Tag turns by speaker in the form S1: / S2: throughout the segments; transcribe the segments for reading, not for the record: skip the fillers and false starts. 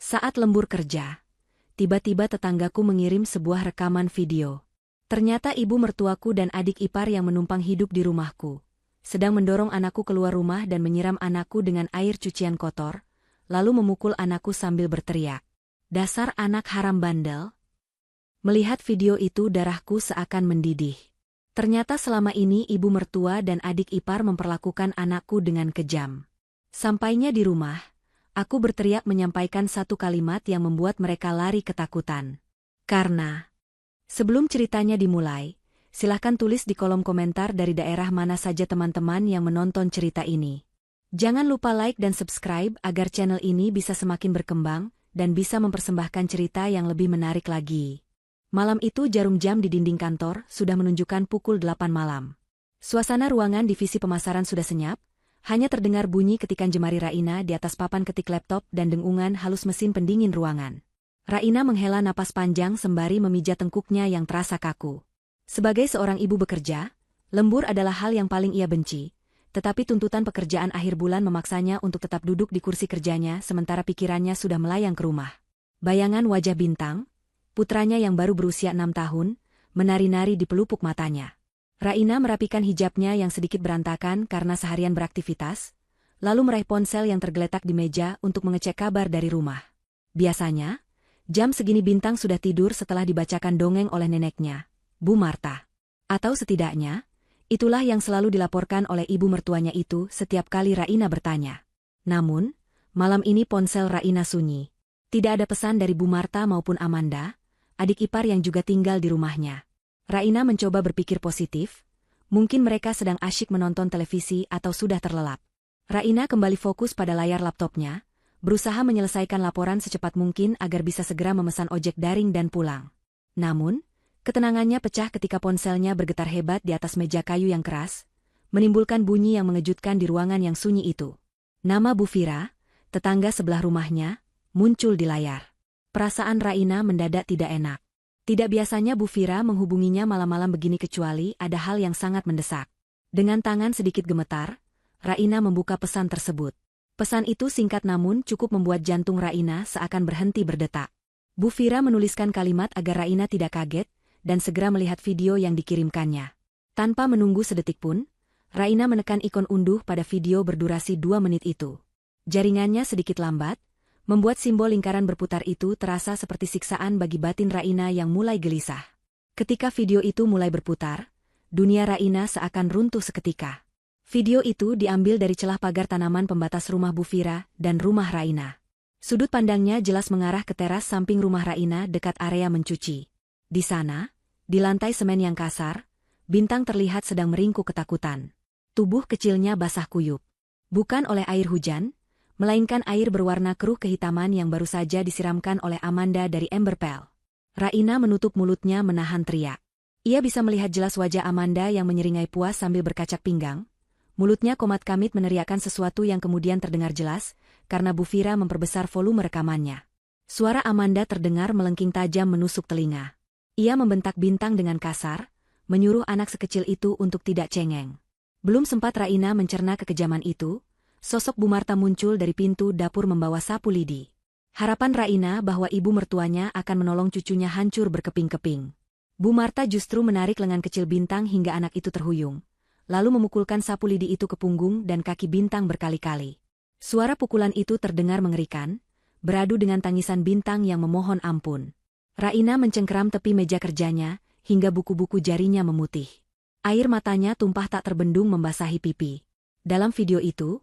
S1: Saat lembur kerja, tiba-tiba tetanggaku mengirim sebuah rekaman video. Ternyata ibu mertuaku dan adik ipar yang menumpang hidup di rumahku sedang mendorong anakku keluar rumah dan menyiram anakku dengan air cucian kotor, lalu memukul anakku sambil berteriak, "Dasar anak haram bandel!" Melihat video itu darahku seakan mendidih. Ternyata selama ini ibu mertua dan adik ipar memperlakukan anakku dengan kejam. Sampainya di rumah, aku berteriak menyampaikan satu kalimat yang membuat mereka lari ketakutan. Karena sebelum ceritanya dimulai, silahkan tulis di kolom komentar dari daerah mana saja teman-teman yang menonton cerita ini. Jangan lupa like dan subscribe agar channel ini bisa semakin berkembang dan bisa mempersembahkan cerita yang lebih menarik lagi. Malam itu jarum jam di dinding kantor sudah menunjukkan pukul 8 malam. Suasana ruangan divisi pemasaran sudah senyap, hanya terdengar bunyi ketikan jemari Raina di atas papan ketik laptop dan dengungan halus mesin pendingin ruangan. Raina menghela napas panjang sembari memijat tengkuknya yang terasa kaku. Sebagai seorang ibu bekerja, lembur adalah hal yang paling ia benci, tetapi tuntutan pekerjaan akhir bulan memaksanya untuk tetap duduk di kursi kerjanya sementara pikirannya sudah melayang ke rumah. Bayangan wajah Bintang, putranya yang baru berusia 6 tahun, menari-nari di pelupuk matanya. Raina merapikan hijabnya yang sedikit berantakan karena seharian beraktivitas, lalu meraih ponsel yang tergeletak di meja untuk mengecek kabar dari rumah. Biasanya, jam segini Bintang sudah tidur setelah dibacakan dongeng oleh neneknya, Bu Marta. Atau setidaknya, itulah yang selalu dilaporkan oleh ibu mertuanya itu setiap kali Raina bertanya. Namun, malam ini ponsel Raina sunyi. Tidak ada pesan dari Bu Marta maupun Amanda, adik ipar yang juga tinggal di rumahnya. Raina mencoba berpikir positif, mungkin mereka sedang asyik menonton televisi atau sudah terlelap. Raina kembali fokus pada layar laptopnya, berusaha menyelesaikan laporan secepat mungkin agar bisa segera memesan ojek daring dan pulang. Namun, ketenangannya pecah ketika ponselnya bergetar hebat di atas meja kayu yang keras, menimbulkan bunyi yang mengejutkan di ruangan yang sunyi itu. Nama Bu Fira, tetangga sebelah rumahnya, muncul di layar. Perasaan Raina mendadak tidak enak. Tidak biasanya Bu Fira menghubunginya malam-malam begini kecuali ada hal yang sangat mendesak. Dengan tangan sedikit gemetar, Raina membuka pesan tersebut. Pesan itu singkat namun cukup membuat jantung Raina seakan berhenti berdetak. Bu Fira menuliskan kalimat agar Raina tidak kaget, dan segera melihat video yang dikirimkannya. Tanpa menunggu sedetik pun, Raina menekan ikon unduh pada video berdurasi 2 menit itu. Jaringannya sedikit lambat, membuat simbol lingkaran berputar itu terasa seperti siksaan bagi batin Raina yang mulai gelisah. Ketika video itu mulai berputar, dunia Raina seakan runtuh seketika. Video itu diambil dari celah pagar tanaman pembatas rumah Bu Fira dan rumah Raina. Sudut pandangnya jelas mengarah ke teras samping rumah Raina dekat area mencuci. Di sana, di lantai semen yang kasar, Bintang terlihat sedang meringkuk ketakutan. Tubuh kecilnya basah kuyup. Bukan oleh air hujan, melainkan air berwarna keruh kehitaman yang baru saja disiramkan oleh Amanda dari ember pel. Raina menutup mulutnya menahan teriak. Ia bisa melihat jelas wajah Amanda yang menyeringai puas sambil berkacak pinggang. Mulutnya komat-kamit meneriakkan sesuatu yang kemudian terdengar jelas, karena Bu Fira memperbesar volume rekamannya. Suara Amanda terdengar melengking tajam menusuk telinga. Ia membentak Bintang dengan kasar, menyuruh anak sekecil itu untuk tidak cengeng. Belum sempat Raina mencerna kekejaman itu, sosok Bu Marta muncul dari pintu dapur membawa sapu lidi. Harapan Raina bahwa ibu mertuanya akan menolong cucunya hancur berkeping-keping. Bu Marta justru menarik lengan kecil Bintang hingga anak itu terhuyung, lalu memukulkan sapu lidi itu ke punggung dan kaki Bintang berkali-kali. Suara pukulan itu terdengar mengerikan, beradu dengan tangisan Bintang yang memohon ampun. Raina mencengkeram tepi meja kerjanya, hingga buku-buku jarinya memutih. Air matanya tumpah tak terbendung membasahi pipi. Dalam video itu,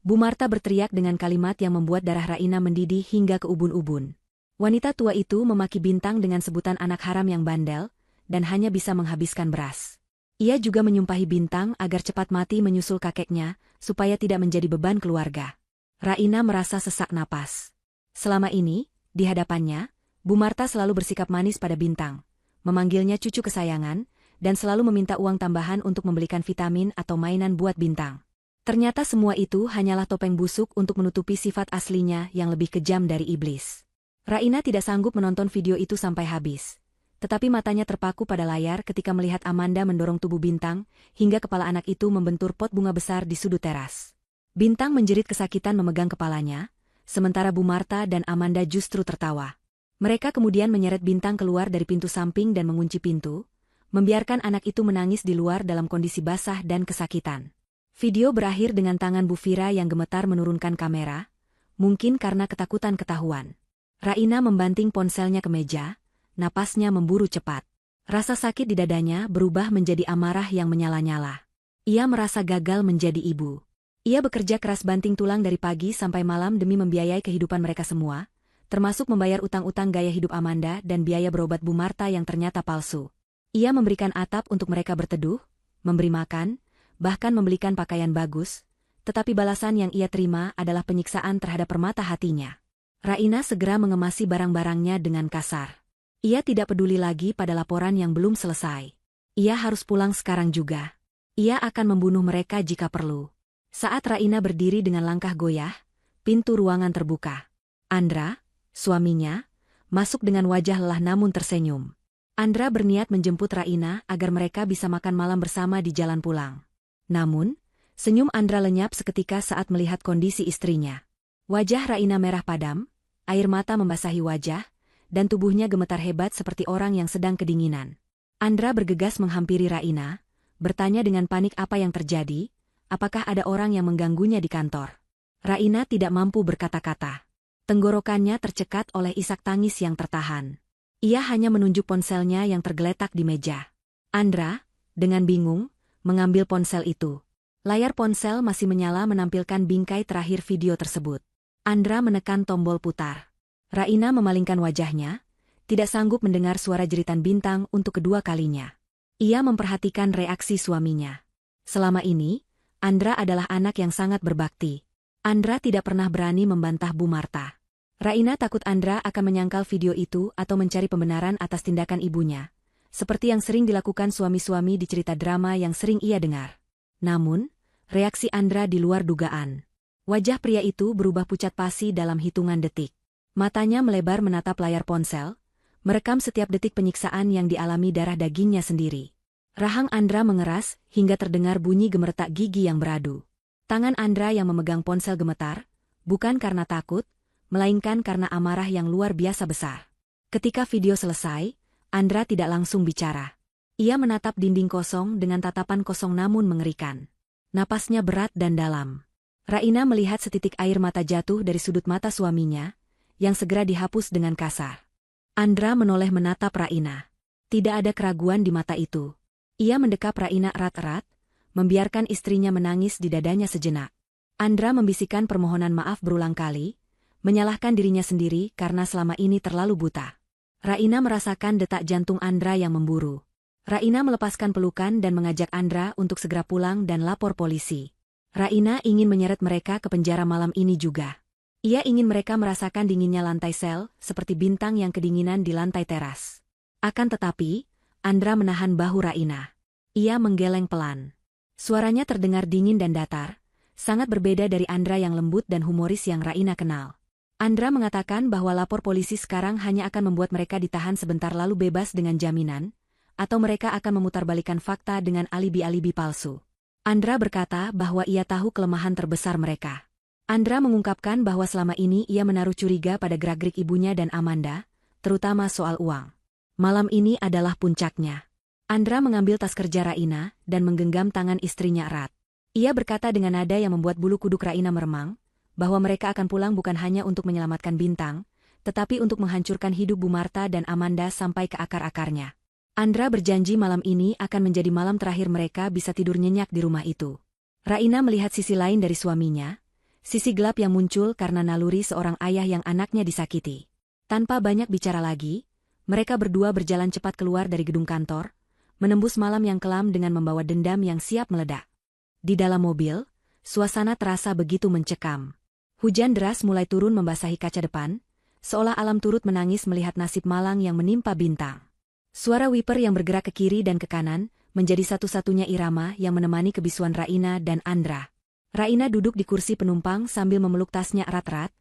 S1: Bu Marta berteriak dengan kalimat yang membuat darah Raina mendidih hingga ke ubun-ubun. Wanita tua itu memaki Bintang dengan sebutan anak haram yang bandel, dan hanya bisa menghabiskan beras. Ia juga menyumpahi Bintang agar cepat mati menyusul kakeknya, supaya tidak menjadi beban keluarga. Raina merasa sesak napas. Selama ini, di hadapannya, Bu Marta selalu bersikap manis pada Bintang, memanggilnya cucu kesayangan, dan selalu meminta uang tambahan untuk membelikan vitamin atau mainan buat Bintang. Ternyata semua itu hanyalah topeng busuk untuk menutupi sifat aslinya yang lebih kejam dari iblis. Raina tidak sanggup menonton video itu sampai habis. Tetapi matanya terpaku pada layar ketika melihat Amanda mendorong tubuh Bintang, hingga kepala anak itu membentur pot bunga besar di sudut teras. Bintang menjerit kesakitan memegang kepalanya, sementara Bu Marta dan Amanda justru tertawa. Mereka kemudian menyeret Bintang keluar dari pintu samping dan mengunci pintu, membiarkan anak itu menangis di luar dalam kondisi basah dan kesakitan. Video berakhir dengan tangan Bu Fira yang gemetar menurunkan kamera, mungkin karena ketakutan ketahuan. Raina membanting ponselnya ke meja, napasnya memburu cepat. Rasa sakit di dadanya berubah menjadi amarah yang menyala-nyala. Ia merasa gagal menjadi ibu. Ia bekerja keras banting tulang dari pagi sampai malam demi membiayai kehidupan mereka semua, termasuk membayar utang-utang gaya hidup Amanda dan biaya berobat Bu Marta yang ternyata palsu. Ia memberikan atap untuk mereka berteduh, memberi makan, bahkan membelikan pakaian bagus, tetapi balasan yang ia terima adalah penyiksaan terhadap permata hatinya. Raina segera mengemasi barang-barangnya dengan kasar. Ia tidak peduli lagi pada laporan yang belum selesai. Ia harus pulang sekarang juga. Ia akan membunuh mereka jika perlu. Saat Raina berdiri dengan langkah goyah, pintu ruangan terbuka. Andra, suaminya, masuk dengan wajah lelah namun tersenyum. Andra berniat menjemput Raina agar mereka bisa makan malam bersama di jalan pulang. Namun, senyum Andra lenyap seketika saat melihat kondisi istrinya. Wajah Raina merah padam, air mata membasahi wajah, dan tubuhnya gemetar hebat seperti orang yang sedang kedinginan. Andra bergegas menghampiri Raina, bertanya dengan panik apa yang terjadi, apakah ada orang yang mengganggunya di kantor. Raina tidak mampu berkata-kata. Tenggorokannya tercekat oleh isak tangis yang tertahan. Ia hanya menunjuk ponselnya yang tergeletak di meja. Andra, dengan bingung, mengambil ponsel itu. Layar ponsel masih menyala menampilkan bingkai terakhir video tersebut. Andra menekan tombol putar. Raina memalingkan wajahnya, tidak sanggup mendengar suara jeritan Bintang untuk kedua kalinya. Ia memperhatikan reaksi suaminya. Selama ini, Andra adalah anak yang sangat berbakti. Andra tidak pernah berani membantah Bu Marta. Raina takut Andra akan menyangkal video itu atau mencari pembenaran atas tindakan ibunya, seperti yang sering dilakukan suami-suami di cerita drama yang sering ia dengar. Namun, reaksi Andra di luar dugaan. Wajah pria itu berubah pucat pasi dalam hitungan detik. Matanya melebar menatap layar ponsel, merekam setiap detik penyiksaan yang dialami darah dagingnya sendiri. Rahang Andra mengeras hingga terdengar bunyi gemeretak gigi yang beradu. Tangan Andra yang memegang ponsel gemetar, bukan karena takut, melainkan karena amarah yang luar biasa besar. Ketika video selesai, Andra tidak langsung bicara. Ia menatap dinding kosong dengan tatapan kosong namun mengerikan. Napasnya berat dan dalam. Raina melihat setitik air mata jatuh dari sudut mata suaminya, yang segera dihapus dengan kasar. Andra menoleh menatap Raina. Tidak ada keraguan di mata itu. Ia mendekap Raina erat-erat, membiarkan istrinya menangis di dadanya sejenak. Andra membisikkan permohonan maaf berulang kali, menyalahkan dirinya sendiri karena selama ini terlalu buta. Raina merasakan detak jantung Andra yang memburu. Raina melepaskan pelukan dan mengajak Andra untuk segera pulang dan lapor polisi. Raina ingin menyeret mereka ke penjara malam ini juga. Ia ingin mereka merasakan dinginnya lantai sel, seperti Bintang yang kedinginan di lantai teras. Akan tetapi, Andra menahan bahu Raina. Ia menggeleng pelan. Suaranya terdengar dingin dan datar, sangat berbeda dari Andra yang lembut dan humoris yang Raina kenal. Andra mengatakan bahwa lapor polisi sekarang hanya akan membuat mereka ditahan sebentar lalu bebas dengan jaminan, atau mereka akan memutarbalikkan fakta dengan alibi-alibi palsu. Andra berkata bahwa ia tahu kelemahan terbesar mereka. Andra mengungkapkan bahwa selama ini ia menaruh curiga pada gerak-gerik ibunya dan Amanda, terutama soal uang. Malam ini adalah puncaknya. Andra mengambil tas kerja Raina dan menggenggam tangan istrinya erat. Ia berkata dengan nada yang membuat bulu kuduk Raina meremang, bahwa mereka akan pulang bukan hanya untuk menyelamatkan Bintang, tetapi untuk menghancurkan hidup Bu Marta dan Amanda sampai ke akar-akarnya. Andra berjanji malam ini akan menjadi malam terakhir mereka bisa tidur nyenyak di rumah itu. Raina melihat sisi lain dari suaminya, sisi gelap yang muncul karena naluri seorang ayah yang anaknya disakiti. Tanpa banyak bicara lagi, mereka berdua berjalan cepat keluar dari gedung kantor, menembus malam yang kelam dengan membawa dendam yang siap meledak. Di dalam mobil, suasana terasa begitu mencekam. Hujan deras mulai turun membasahi kaca depan, seolah alam turut menangis melihat nasib malang yang menimpa Bintang. Suara wiper yang bergerak ke kiri dan ke kanan, menjadi satu-satunya irama yang menemani kebisuan Raina dan Andra. Raina duduk di kursi penumpang sambil memeluk tasnya erat-erat,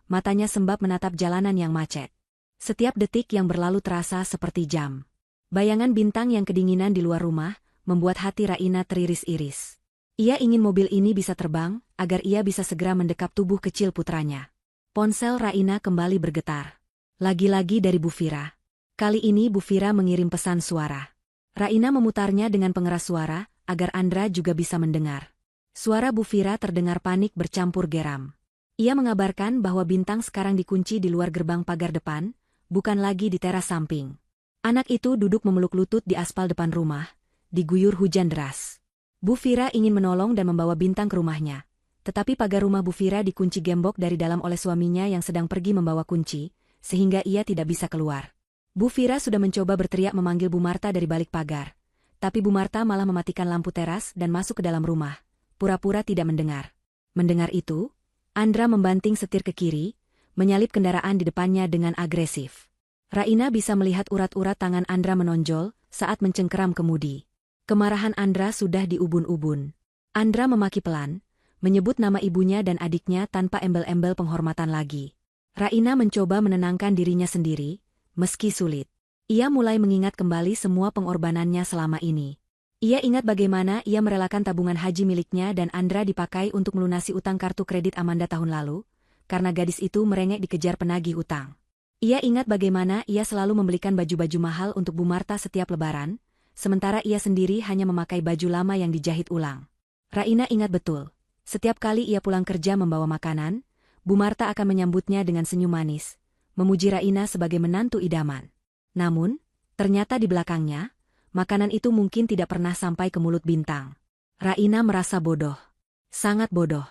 S1: matanya sembab menatap jalanan yang macet. Setiap detik yang berlalu terasa seperti jam. Bayangan Bintang yang kedinginan di luar rumah, membuat hati Raina teriris-iris. Ia ingin mobil ini bisa terbang, agar ia bisa segera mendekap tubuh kecil putranya. Ponsel Raina kembali bergetar. Lagi-lagi dari Bu Fira. Kali ini Bu Fira mengirim pesan suara. Raina memutarnya dengan pengeras suara, agar Andra juga bisa mendengar. Suara Bu Fira terdengar panik bercampur geram. Ia mengabarkan bahwa Bintang sekarang dikunci di luar gerbang pagar depan, bukan lagi di teras samping. Anak itu duduk memeluk lutut di aspal depan rumah, diguyur hujan deras. Bu Fira ingin menolong dan membawa Bintang ke rumahnya. Tetapi pagar rumah Bu Fira dikunci gembok dari dalam oleh suaminya yang sedang pergi membawa kunci, sehingga ia tidak bisa keluar. Bu Fira sudah mencoba berteriak memanggil Bu Marta dari balik pagar. Tapi Bu Marta malah mematikan lampu teras dan masuk ke dalam rumah, pura-pura tidak mendengar. Mendengar itu, Andra membanting setir ke kiri, menyalip kendaraan di depannya dengan agresif. Raina bisa melihat urat-urat tangan Andra menonjol saat mencengkeram kemudi. Kemarahan Andra sudah diubun-ubun. Andra memaki pelan, menyebut nama ibunya dan adiknya tanpa embel-embel penghormatan lagi. Raina mencoba menenangkan dirinya sendiri, meski sulit. Ia mulai mengingat kembali semua pengorbanannya selama ini. Ia ingat bagaimana ia merelakan tabungan haji miliknya dan Andra dipakai untuk melunasi utang kartu kredit Amanda tahun lalu, karena gadis itu merengek dikejar penagih utang. Ia ingat bagaimana ia selalu membelikan baju-baju mahal untuk Bu Marta setiap lebaran, sementara ia sendiri hanya memakai baju lama yang dijahit ulang. Raina ingat betul, setiap kali ia pulang kerja membawa makanan, Bu Marta akan menyambutnya dengan senyum manis, memuji Raina sebagai menantu idaman. Namun, ternyata di belakangnya, makanan itu mungkin tidak pernah sampai ke mulut Bintang. Raina merasa bodoh. Sangat bodoh.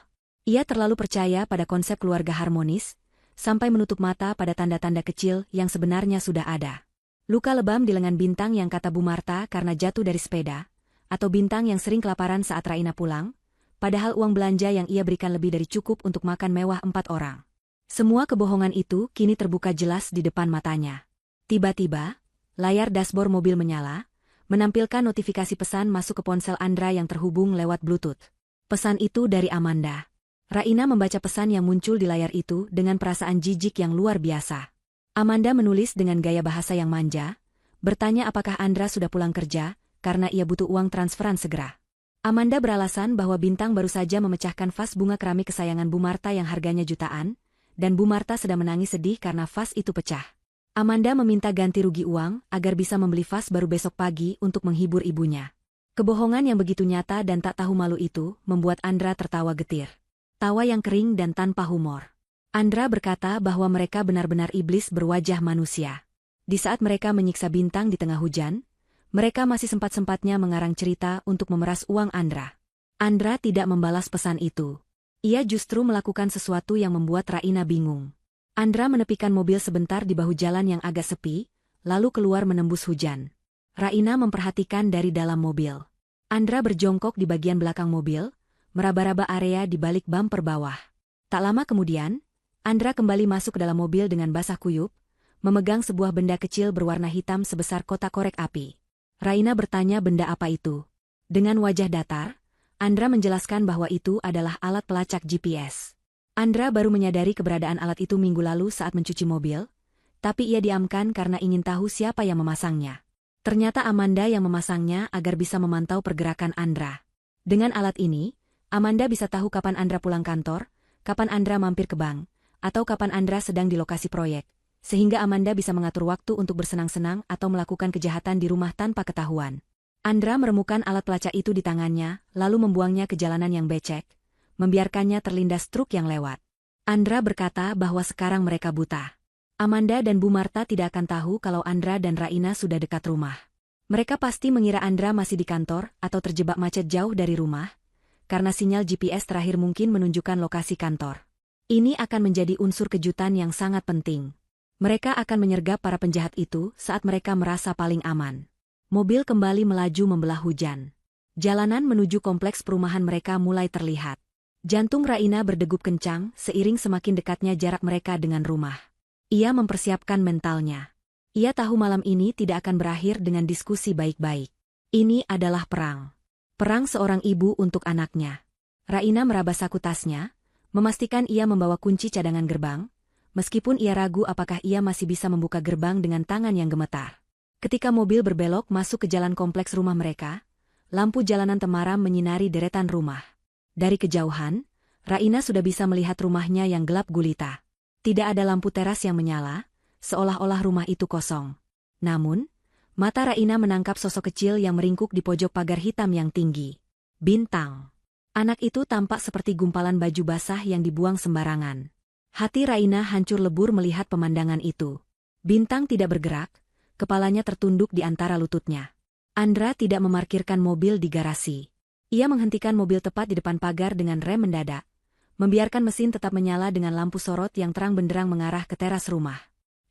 S1: Ia terlalu percaya pada konsep keluarga harmonis, sampai menutup mata pada tanda-tanda kecil yang sebenarnya sudah ada. Luka lebam di lengan Bintang yang kata Bu Marta karena jatuh dari sepeda, atau Bintang yang sering kelaparan saat Raina pulang, padahal uang belanja yang ia berikan lebih dari cukup untuk makan mewah 4 orang. Semua kebohongan itu kini terbuka jelas di depan matanya. Tiba-tiba, layar dashboard mobil menyala, menampilkan notifikasi pesan masuk ke ponsel Andra yang terhubung lewat Bluetooth. Pesan itu dari Amanda. Raina membaca pesan yang muncul di layar itu dengan perasaan jijik yang luar biasa. Amanda menulis dengan gaya bahasa yang manja, bertanya apakah Andra sudah pulang kerja, karena ia butuh uang transferan segera. Amanda beralasan bahwa Bintang baru saja memecahkan vas bunga keramik kesayangan Bu Marta yang harganya jutaan, dan Bu Marta sedang menangis sedih karena vas itu pecah. Amanda meminta ganti rugi uang agar bisa membeli vas baru besok pagi untuk menghibur ibunya. Kebohongan yang begitu nyata dan tak tahu malu itu membuat Andra tertawa getir. Tawa yang kering dan tanpa humor. Andra berkata bahwa mereka benar-benar iblis berwajah manusia. Di saat mereka menyiksa Bintang di tengah hujan, mereka masih sempat-sempatnya mengarang cerita untuk memeras uang Andra. Andra tidak membalas pesan itu. Ia justru melakukan sesuatu yang membuat Raina bingung. Andra menepikan mobil sebentar di bahu jalan yang agak sepi, lalu keluar menembus hujan. Raina memperhatikan dari dalam mobil. Andra berjongkok di bagian belakang mobil, meraba-raba area di balik bumper bawah. Tak lama kemudian, Andra kembali masuk ke dalam mobil dengan basah kuyup, memegang sebuah benda kecil berwarna hitam sebesar kotak korek api. Raina bertanya benda apa itu. Dengan wajah datar, Andra menjelaskan bahwa itu adalah alat pelacak GPS. Andra baru menyadari keberadaan alat itu minggu lalu saat mencuci mobil, tapi ia diamkan karena ingin tahu siapa yang memasangnya. Ternyata Amanda yang memasangnya agar bisa memantau pergerakan Andra. Dengan alat ini, Amanda bisa tahu kapan Andra pulang kantor, kapan Andra mampir ke bank, atau kapan Andra sedang di lokasi proyek, sehingga Amanda bisa mengatur waktu untuk bersenang-senang atau melakukan kejahatan di rumah tanpa ketahuan. Andra meremukan alat pelacak itu di tangannya, lalu membuangnya ke jalanan yang becek, membiarkannya terlindas truk yang lewat. Andra berkata bahwa sekarang mereka buta. Amanda dan Bu Marta tidak akan tahu kalau Andra dan Raina sudah dekat rumah. Mereka pasti mengira Andra masih di kantor atau terjebak macet jauh dari rumah, karena sinyal GPS terakhir mungkin menunjukkan lokasi kantor. Ini akan menjadi unsur kejutan yang sangat penting. Mereka akan menyergap para penjahat itu saat mereka merasa paling aman. Mobil kembali melaju membelah hujan. Jalanan menuju kompleks perumahan mereka mulai terlihat. Jantung Raina berdegup kencang seiring semakin dekatnya jarak mereka dengan rumah. Ia mempersiapkan mentalnya. Ia tahu malam ini tidak akan berakhir dengan diskusi baik-baik. Ini adalah perang. Perang seorang ibu untuk anaknya. Raina meraba saku tasnya, memastikan ia membawa kunci cadangan gerbang, meskipun ia ragu apakah ia masih bisa membuka gerbang dengan tangan yang gemetar. Ketika mobil berbelok masuk ke jalan kompleks rumah mereka, lampu jalanan temaram menyinari deretan rumah. Dari kejauhan, Raina sudah bisa melihat rumahnya yang gelap gulita. Tidak ada lampu teras yang menyala, seolah-olah rumah itu kosong. Namun, mata Raina menangkap sosok kecil yang meringkuk di pojok pagar hitam yang tinggi. Bintang. Anak itu tampak seperti gumpalan baju basah yang dibuang sembarangan. Hati Raina hancur lebur melihat pemandangan itu. Bintang tidak bergerak, kepalanya tertunduk di antara lututnya. Andra tidak memarkirkan mobil di garasi. Ia menghentikan mobil tepat di depan pagar dengan rem mendadak, membiarkan mesin tetap menyala dengan lampu sorot yang terang benderang mengarah ke teras rumah.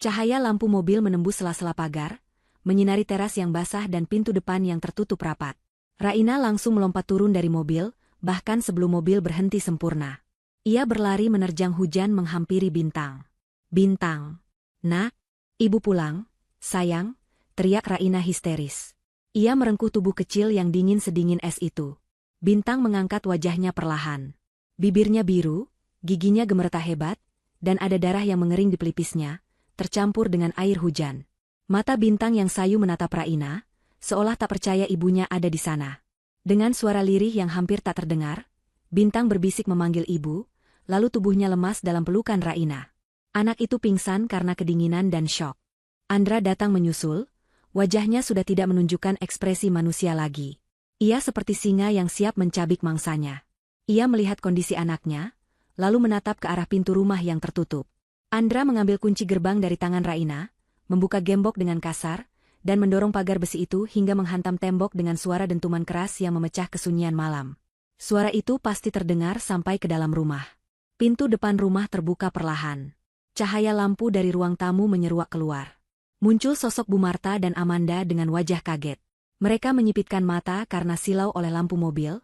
S1: Cahaya lampu mobil menembus sela-sela pagar, menyinari teras yang basah dan pintu depan yang tertutup rapat. Raina langsung melompat turun dari mobil, bahkan sebelum mobil berhenti sempurna. Ia berlari menerjang hujan menghampiri Bintang. "Bintang! Nak, ibu pulang, sayang!" teriak Raina histeris. Ia merengkuh tubuh kecil yang dingin sedingin es itu. Bintang mengangkat wajahnya perlahan. Bibirnya biru, giginya gemeretak hebat, dan ada darah yang mengering di pelipisnya, tercampur dengan air hujan. Mata Bintang yang sayu menatap Raina, seolah tak percaya ibunya ada di sana. Dengan suara lirih yang hampir tak terdengar, Bintang berbisik memanggil ibu, lalu tubuhnya lemas dalam pelukan Raina. Anak itu pingsan karena kedinginan dan syok. Andra datang menyusul, wajahnya sudah tidak menunjukkan ekspresi manusia lagi. Ia seperti singa yang siap mencabik mangsanya. Ia melihat kondisi anaknya, lalu menatap ke arah pintu rumah yang tertutup. Andra mengambil kunci gerbang dari tangan Raina, membuka gembok dengan kasar, dan mendorong pagar besi itu hingga menghantam tembok dengan suara dentuman keras yang memecah kesunyian malam. Suara itu pasti terdengar sampai ke dalam rumah. Pintu depan rumah terbuka perlahan. Cahaya lampu dari ruang tamu menyeruak keluar. Muncul sosok Bu Marta dan Amanda dengan wajah kaget. Mereka menyipitkan mata karena silau oleh lampu mobil,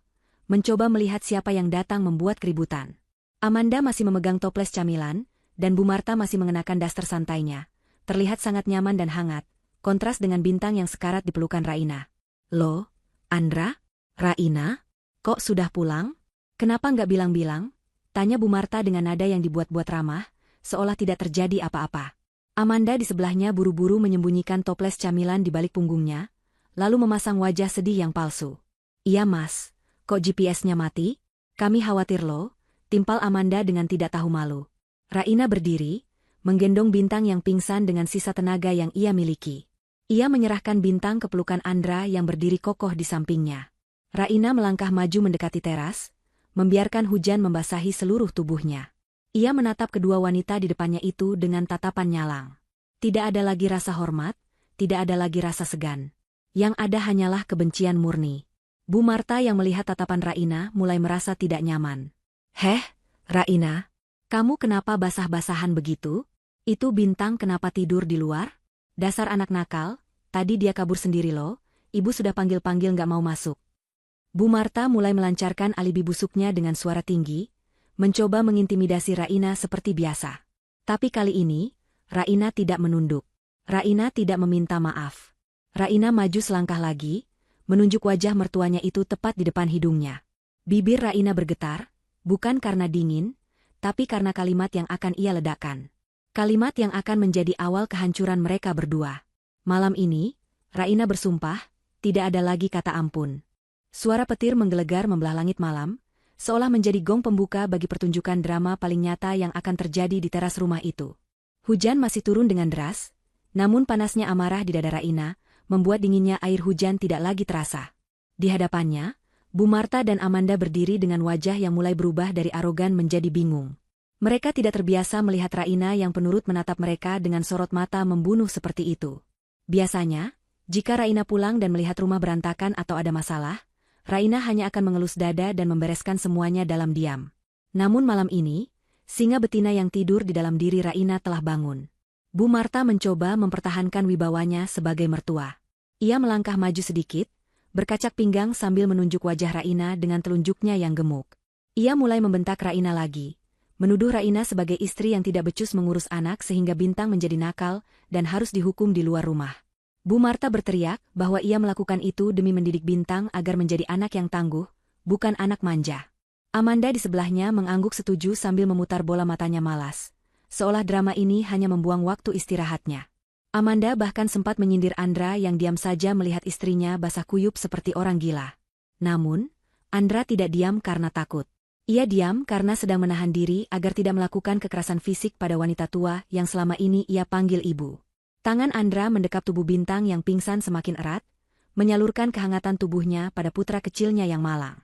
S1: mencoba melihat siapa yang datang membuat keributan. Amanda masih memegang toples camilan, dan Bu Marta masih mengenakan daster santainya. Terlihat sangat nyaman dan hangat, kontras dengan Bintang yang sekarat di pelukan Raina. "Loh, Andra? Raina? Kok sudah pulang? Kenapa nggak bilang-bilang?" tanya Bu Marta dengan nada yang dibuat-buat ramah, seolah tidak terjadi apa-apa. Amanda di sebelahnya buru-buru menyembunyikan toples camilan di balik punggungnya, lalu memasang wajah sedih yang palsu. "Iya Mas, kok GPS-nya mati? Kami khawatir loh," timpal Amanda dengan tidak tahu malu. Raina berdiri, menggendong Bintang yang pingsan dengan sisa tenaga yang ia miliki. Ia menyerahkan Bintang ke pelukan Andra yang berdiri kokoh di sampingnya. Raina melangkah maju mendekati teras, membiarkan hujan membasahi seluruh tubuhnya. Ia menatap kedua wanita di depannya itu dengan tatapan nyalang. Tidak ada lagi rasa hormat, tidak ada lagi rasa segan. Yang ada hanyalah kebencian murni. Bu Marta yang melihat tatapan Raina mulai merasa tidak nyaman. "Heh, Raina, kamu kenapa basah-basahan begitu? Itu Bintang kenapa tidur di luar? Dasar anak nakal, tadi dia kabur sendiri loh, ibu sudah panggil-panggil nggak mau masuk." Bu Marta mulai melancarkan alibi busuknya dengan suara tinggi, mencoba mengintimidasi Raina seperti biasa. Tapi kali ini, Raina tidak menunduk. Raina tidak meminta maaf. Raina maju selangkah lagi, menunjuk wajah mertuanya itu tepat di depan hidungnya. Bibir Raina bergetar, bukan karena dingin, tapi karena kalimat yang akan ia ledakkan. Kalimat yang akan menjadi awal kehancuran mereka berdua. Malam ini, Raina bersumpah, tidak ada lagi kata ampun. Suara petir menggelegar membelah langit malam, seolah menjadi gong pembuka bagi pertunjukan drama paling nyata yang akan terjadi di teras rumah itu. Hujan masih turun dengan deras, namun panasnya amarah di dada Raina membuat dinginnya air hujan tidak lagi terasa. Di hadapannya, Bu Marta dan Amanda berdiri dengan wajah yang mulai berubah dari arogan menjadi bingung. Mereka tidak terbiasa melihat Raina yang penurut menatap mereka dengan sorot mata membunuh seperti itu. Biasanya, jika Raina pulang dan melihat rumah berantakan atau ada masalah, Raina hanya akan mengelus dada dan membereskan semuanya dalam diam. Namun malam ini, singa betina yang tidur di dalam diri Raina telah bangun. Bu Marta mencoba mempertahankan wibawanya sebagai mertua. Ia melangkah maju sedikit, berkacak pinggang sambil menunjuk wajah Raina dengan telunjuknya yang gemuk. Ia mulai membentak Raina lagi, menuduh Raina sebagai istri yang tidak becus mengurus anak sehingga Bintang menjadi nakal dan harus dihukum di luar rumah. Bu Marta berteriak bahwa ia melakukan itu demi mendidik Bintang agar menjadi anak yang tangguh, bukan anak manja. Amanda di sebelahnya mengangguk setuju sambil memutar bola matanya malas, seolah drama ini hanya membuang waktu istirahatnya. Amanda bahkan sempat menyindir Andra yang diam saja melihat istrinya basah kuyup seperti orang gila. Namun, Andra tidak diam karena takut. Ia diam karena sedang menahan diri agar tidak melakukan kekerasan fisik pada wanita tua yang selama ini ia panggil ibu. Tangan Andra mendekap tubuh Bintang yang pingsan semakin erat, menyalurkan kehangatan tubuhnya pada putra kecilnya yang malang.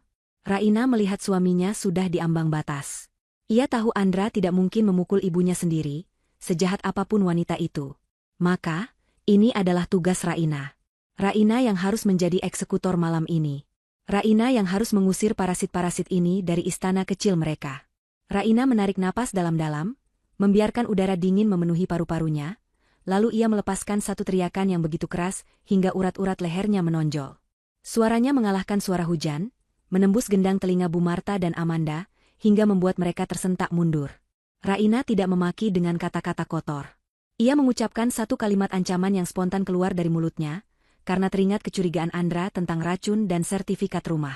S1: Raina melihat suaminya sudah di ambang batas. Ia tahu Andra tidak mungkin memukul ibunya sendiri, sejahat apapun wanita itu. Maka, ini adalah tugas Raina. Raina yang harus menjadi eksekutor malam ini. Raina yang harus mengusir parasit-parasit ini dari istana kecil mereka. Raina menarik napas dalam-dalam, membiarkan udara dingin memenuhi paru-parunya, lalu ia melepaskan satu teriakan yang begitu keras hingga urat-urat lehernya menonjol. Suaranya mengalahkan suara hujan, menembus gendang telinga Bu Marta dan Amanda, hingga membuat mereka tersentak mundur. Raina tidak memaki dengan kata-kata kotor. Ia mengucapkan satu kalimat ancaman yang spontan keluar dari mulutnya, karena teringat kecurigaan Andra tentang racun dan sertifikat rumah.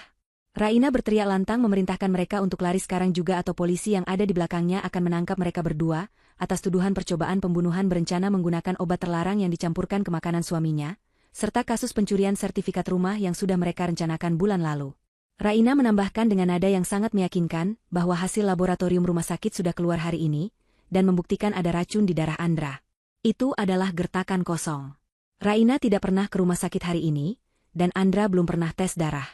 S1: Raina berteriak lantang memerintahkan mereka untuk lari sekarang juga atau polisi yang ada di belakangnya akan menangkap mereka berdua, atas tuduhan percobaan pembunuhan berencana menggunakan obat terlarang yang dicampurkan ke makanan suaminya, serta kasus pencurian sertifikat rumah yang sudah mereka rencanakan bulan lalu. Raina menambahkan dengan nada yang sangat meyakinkan bahwa hasil laboratorium rumah sakit sudah keluar hari ini, dan membuktikan ada racun di darah Andra. Itu adalah gertakan kosong. Raina tidak pernah ke rumah sakit hari ini, dan Andra belum pernah tes darah.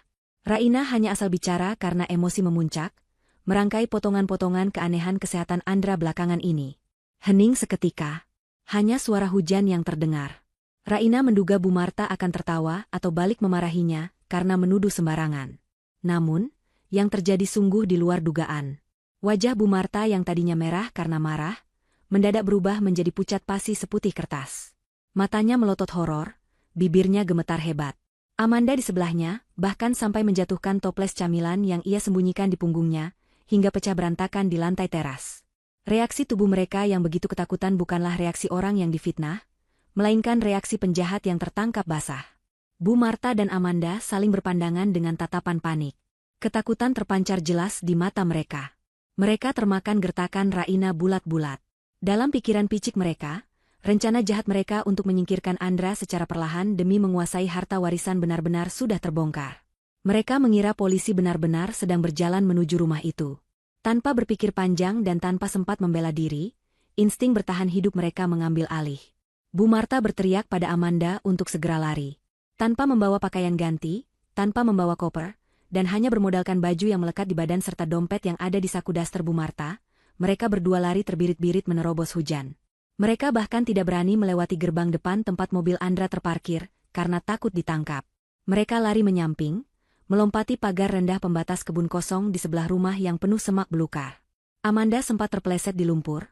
S1: Raina hanya asal bicara karena emosi memuncak, merangkai potongan-potongan keanehan kesehatan Andra belakangan ini. Hening seketika. Hanya suara hujan yang terdengar. Raina menduga Bu Marta akan tertawa atau balik memarahinya karena menuduh sembarangan. Namun, yang terjadi sungguh di luar dugaan. Wajah Bu Marta yang tadinya merah karena marah, mendadak berubah menjadi pucat pasi seputih kertas. Matanya melotot horor, bibirnya gemetar hebat. Amanda di sebelahnya, bahkan sampai menjatuhkan toples camilan yang ia sembunyikan di punggungnya, hingga pecah berantakan di lantai teras. Reaksi tubuh mereka yang begitu ketakutan bukanlah reaksi orang yang difitnah, melainkan reaksi penjahat yang tertangkap basah. Bu Marta dan Amanda saling berpandangan dengan tatapan panik. Ketakutan terpancar jelas di mata mereka. Mereka termakan gertakan Raina bulat-bulat. Dalam pikiran picik mereka, rencana jahat mereka untuk menyingkirkan Andra secara perlahan demi menguasai harta warisan benar-benar sudah terbongkar. Mereka mengira polisi benar-benar sedang berjalan menuju rumah itu. Tanpa berpikir panjang dan tanpa sempat membela diri, insting bertahan hidup mereka mengambil alih. Bu Marta berteriak pada Amanda untuk segera lari. Tanpa membawa pakaian ganti, tanpa membawa koper, dan hanya bermodalkan baju yang melekat di badan serta dompet yang ada di saku daster Bu Marta, mereka berdua lari terbirit-birit menerobos hujan. Mereka bahkan tidak berani melewati gerbang depan tempat mobil Andra terparkir, karena takut ditangkap. Mereka lari menyamping, melompati pagar rendah pembatas kebun kosong di sebelah rumah yang penuh semak belukar. Amanda sempat terpeleset di lumpur,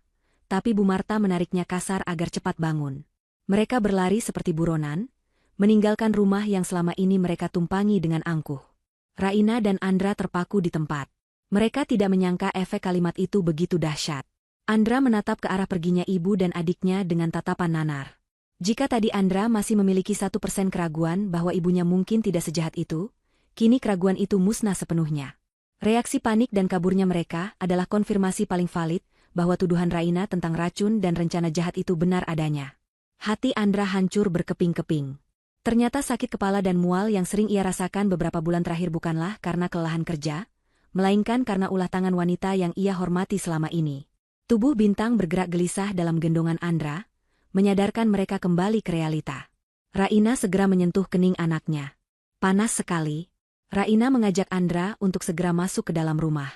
S1: tapi Bu Marta menariknya kasar agar cepat bangun. Mereka berlari seperti buronan, meninggalkan rumah yang selama ini mereka tumpangi dengan angkuh. Raina dan Andra terpaku di tempat. Mereka tidak menyangka efek kalimat itu begitu dahsyat. Andra menatap ke arah perginya ibu dan adiknya dengan tatapan nanar. Jika tadi Andra masih memiliki 1% keraguan bahwa ibunya mungkin tidak sejahat itu, kini keraguan itu musnah sepenuhnya. Reaksi panik dan kaburnya mereka adalah konfirmasi paling valid bahwa tuduhan Raina tentang racun dan rencana jahat itu benar adanya. Hati Andra hancur berkeping-keping. Ternyata sakit kepala dan mual yang sering ia rasakan beberapa bulan terakhir bukanlah karena kelelahan kerja, melainkan karena ulah tangan wanita yang ia hormati selama ini. Tubuh Bintang bergerak gelisah dalam gendongan Andra, menyadarkan mereka kembali ke realita. Raina segera menyentuh kening anaknya. Panas sekali. Raina mengajak Andra untuk segera masuk ke dalam rumah.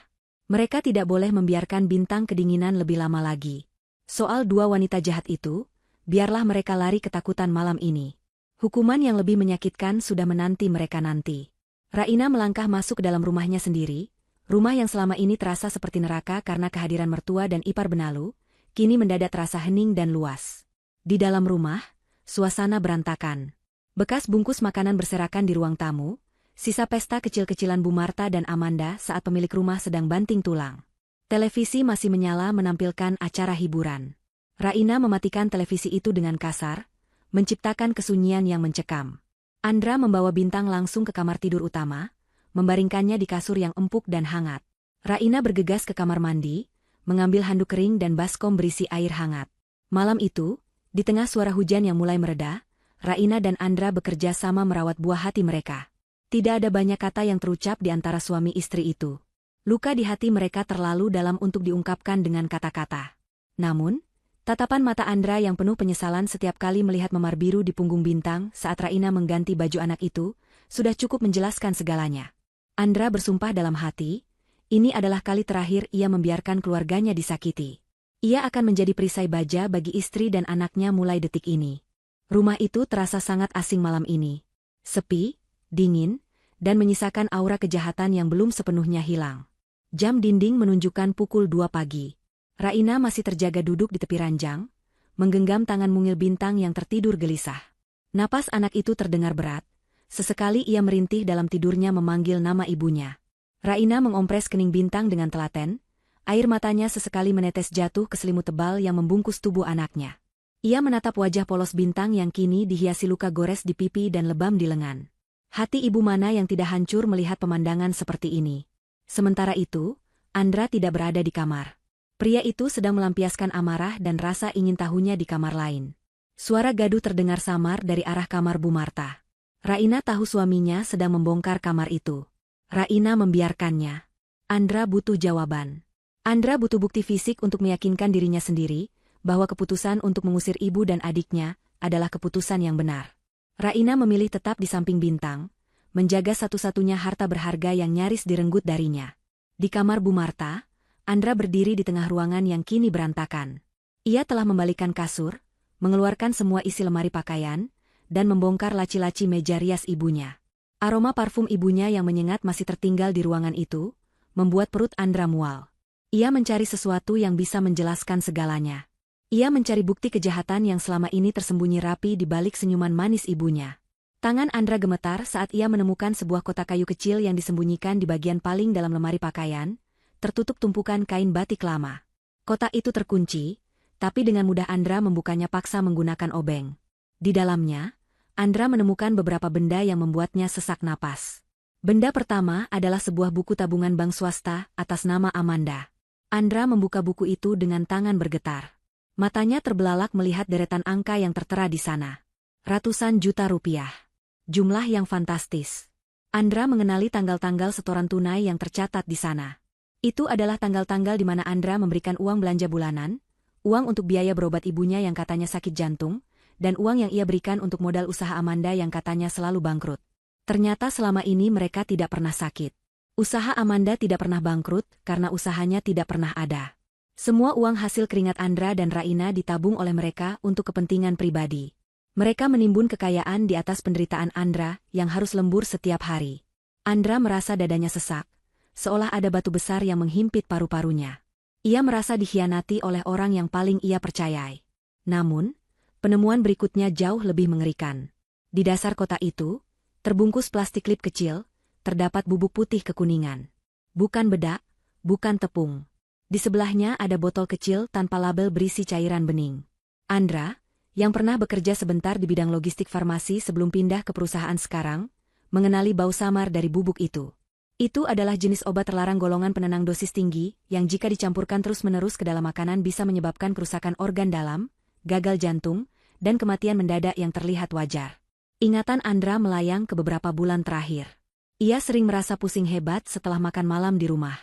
S1: Mereka tidak boleh membiarkan Bintang kedinginan lebih lama lagi. Soal dua wanita jahat itu, biarlah mereka lari ketakutan malam ini. Hukuman yang lebih menyakitkan sudah menanti mereka nanti. Raina melangkah masuk ke dalam rumahnya sendiri. Rumah yang selama ini terasa seperti neraka karena kehadiran mertua dan ipar benalu, kini mendadak terasa hening dan luas. Di dalam rumah, suasana berantakan. Bekas bungkus makanan berserakan di ruang tamu, sisa pesta kecil-kecilan Bu Marta dan Amanda saat pemilik rumah sedang banting tulang. Televisi masih menyala menampilkan acara hiburan. Raina mematikan televisi itu dengan kasar, menciptakan kesunyian yang mencekam. Andra membawa Bintang langsung ke kamar tidur utama, membaringkannya di kasur yang empuk dan hangat. Raina bergegas ke kamar mandi, mengambil handuk kering dan baskom berisi air hangat. Malam itu, di tengah suara hujan yang mulai mereda, Raina dan Andra bekerja sama merawat buah hati mereka. Tidak ada banyak kata yang terucap di antara suami istri itu. Luka di hati mereka terlalu dalam untuk diungkapkan dengan kata-kata. Namun, tatapan mata Andra yang penuh penyesalan setiap kali melihat memar biru di punggung Bintang saat Raina mengganti baju anak itu, sudah cukup menjelaskan segalanya. Andra bersumpah dalam hati, ini adalah kali terakhir ia membiarkan keluarganya disakiti. Ia akan menjadi perisai baja bagi istri dan anaknya mulai detik ini. Rumah itu terasa sangat asing malam ini. Sepi, dingin, dan menyisakan aura kejahatan yang belum sepenuhnya hilang. Jam dinding menunjukkan pukul 2 pagi. Raina masih terjaga duduk di tepi ranjang, menggenggam tangan mungil Bintang yang tertidur gelisah. Napas anak itu terdengar berat. Sesekali ia merintih dalam tidurnya memanggil nama ibunya. Raina mengompres kening Bintang dengan telaten, air matanya sesekali menetes jatuh ke selimut tebal yang membungkus tubuh anaknya. Ia menatap wajah polos Bintang yang kini dihiasi luka gores di pipi dan lebam di lengan. Hati ibu mana yang tidak hancur melihat pemandangan seperti ini. Sementara itu, Andra tidak berada di kamar. Pria itu sedang melampiaskan amarah dan rasa ingin tahunya di kamar lain. Suara gaduh terdengar samar dari arah kamar Bu Marta. Raina tahu suaminya sedang membongkar kamar itu. Raina membiarkannya. Andra butuh jawaban. Andra butuh bukti fisik untuk meyakinkan dirinya sendiri bahwa keputusan untuk mengusir ibu dan adiknya adalah keputusan yang benar. Raina memilih tetap di samping Bintang, menjaga satu-satunya harta berharga yang nyaris direnggut darinya. Di kamar Bu Marta, Andra berdiri di tengah ruangan yang kini berantakan. Ia telah membalikkan kasur, mengeluarkan semua isi lemari pakaian, dan membongkar laci-laci meja rias ibunya. Aroma parfum ibunya yang menyengat masih tertinggal di ruangan itu, membuat perut Andra mual. Ia mencari sesuatu yang bisa menjelaskan segalanya. Ia mencari bukti kejahatan yang selama ini tersembunyi rapi di balik senyuman manis ibunya. Tangan Andra gemetar saat ia menemukan sebuah kotak kayu kecil yang disembunyikan di bagian paling dalam lemari pakaian, tertutup tumpukan kain batik lama. Kotak itu terkunci, tapi dengan mudah Andra membukanya paksa menggunakan obeng. Di dalamnya, Andra menemukan beberapa benda yang membuatnya sesak napas. Benda pertama adalah sebuah buku tabungan bank swasta atas nama Amanda. Andra membuka buku itu dengan tangan bergetar. Matanya terbelalak melihat deretan angka yang tertera di sana. Ratusan juta rupiah. Jumlah yang fantastis. Andra mengenali tanggal-tanggal setoran tunai yang tercatat di sana. Itu adalah tanggal-tanggal di mana Andra memberikan uang belanja bulanan, uang untuk biaya berobat ibunya yang katanya sakit jantung, dan uang yang ia berikan untuk modal usaha Amanda yang katanya selalu bangkrut. Ternyata selama ini mereka tidak pernah sakit. Usaha Amanda tidak pernah bangkrut karena usahanya tidak pernah ada. Semua uang hasil keringat Andra dan Raina ditabung oleh mereka untuk kepentingan pribadi. Mereka menimbun kekayaan di atas penderitaan Andra yang harus lembur setiap hari. Andra merasa dadanya sesak, seolah ada batu besar yang menghimpit paru-parunya. Ia merasa dikhianati oleh orang yang paling ia percayai. Namun, penemuan berikutnya jauh lebih mengerikan. Di dasar kotak itu, terbungkus plastik klip kecil, terdapat bubuk putih kekuningan. Bukan bedak, bukan tepung. Di sebelahnya ada botol kecil tanpa label berisi cairan bening. Andra, yang pernah bekerja sebentar di bidang logistik farmasi sebelum pindah ke perusahaan sekarang, mengenali bau samar dari bubuk itu. Itu adalah jenis obat terlarang golongan penenang dosis tinggi, yang jika dicampurkan terus-menerus ke dalam makanan bisa menyebabkan kerusakan organ dalam, gagal jantung, dan kematian mendadak yang terlihat wajar. Ingatan Andra melayang ke beberapa bulan terakhir. Ia sering merasa pusing hebat setelah makan malam di rumah.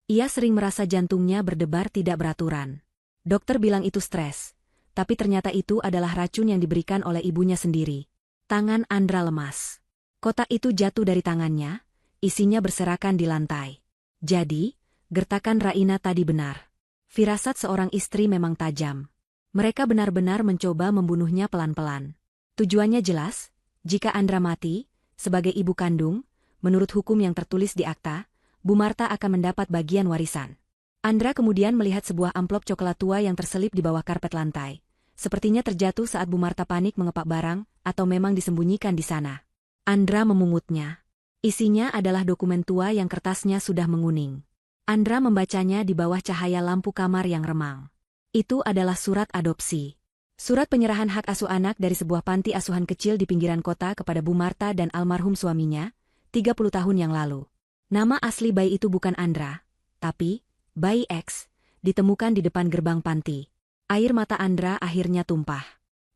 S1: Ia sering merasa jantungnya berdebar tidak beraturan. Dokter bilang itu stres, tapi ternyata itu adalah racun yang diberikan oleh ibunya sendiri. Tangan Andra lemas. Kotak itu jatuh dari tangannya, isinya berserakan di lantai. Jadi, gertakan Raina tadi benar. Firasat seorang istri memang tajam. Mereka benar-benar mencoba membunuhnya pelan-pelan. Tujuannya jelas, jika Andra mati, sebagai ibu kandung, menurut hukum yang tertulis di akta, Bu Marta akan mendapat bagian warisan. Andra kemudian melihat sebuah amplop coklat tua yang terselip di bawah karpet lantai. Sepertinya terjatuh saat Bu Marta panik mengepak barang, atau memang disembunyikan di sana. Andra memungutnya. Isinya adalah dokumen tua yang kertasnya sudah menguning. Andra membacanya di bawah cahaya lampu kamar yang remang. Itu adalah surat adopsi. Surat penyerahan hak asuh anak dari sebuah panti asuhan kecil di pinggiran kota kepada Bu Marta dan almarhum suaminya, 30 tahun yang lalu. Nama asli bayi itu bukan Andra, tapi bayi X, ditemukan di depan gerbang panti. Air mata Andra akhirnya tumpah.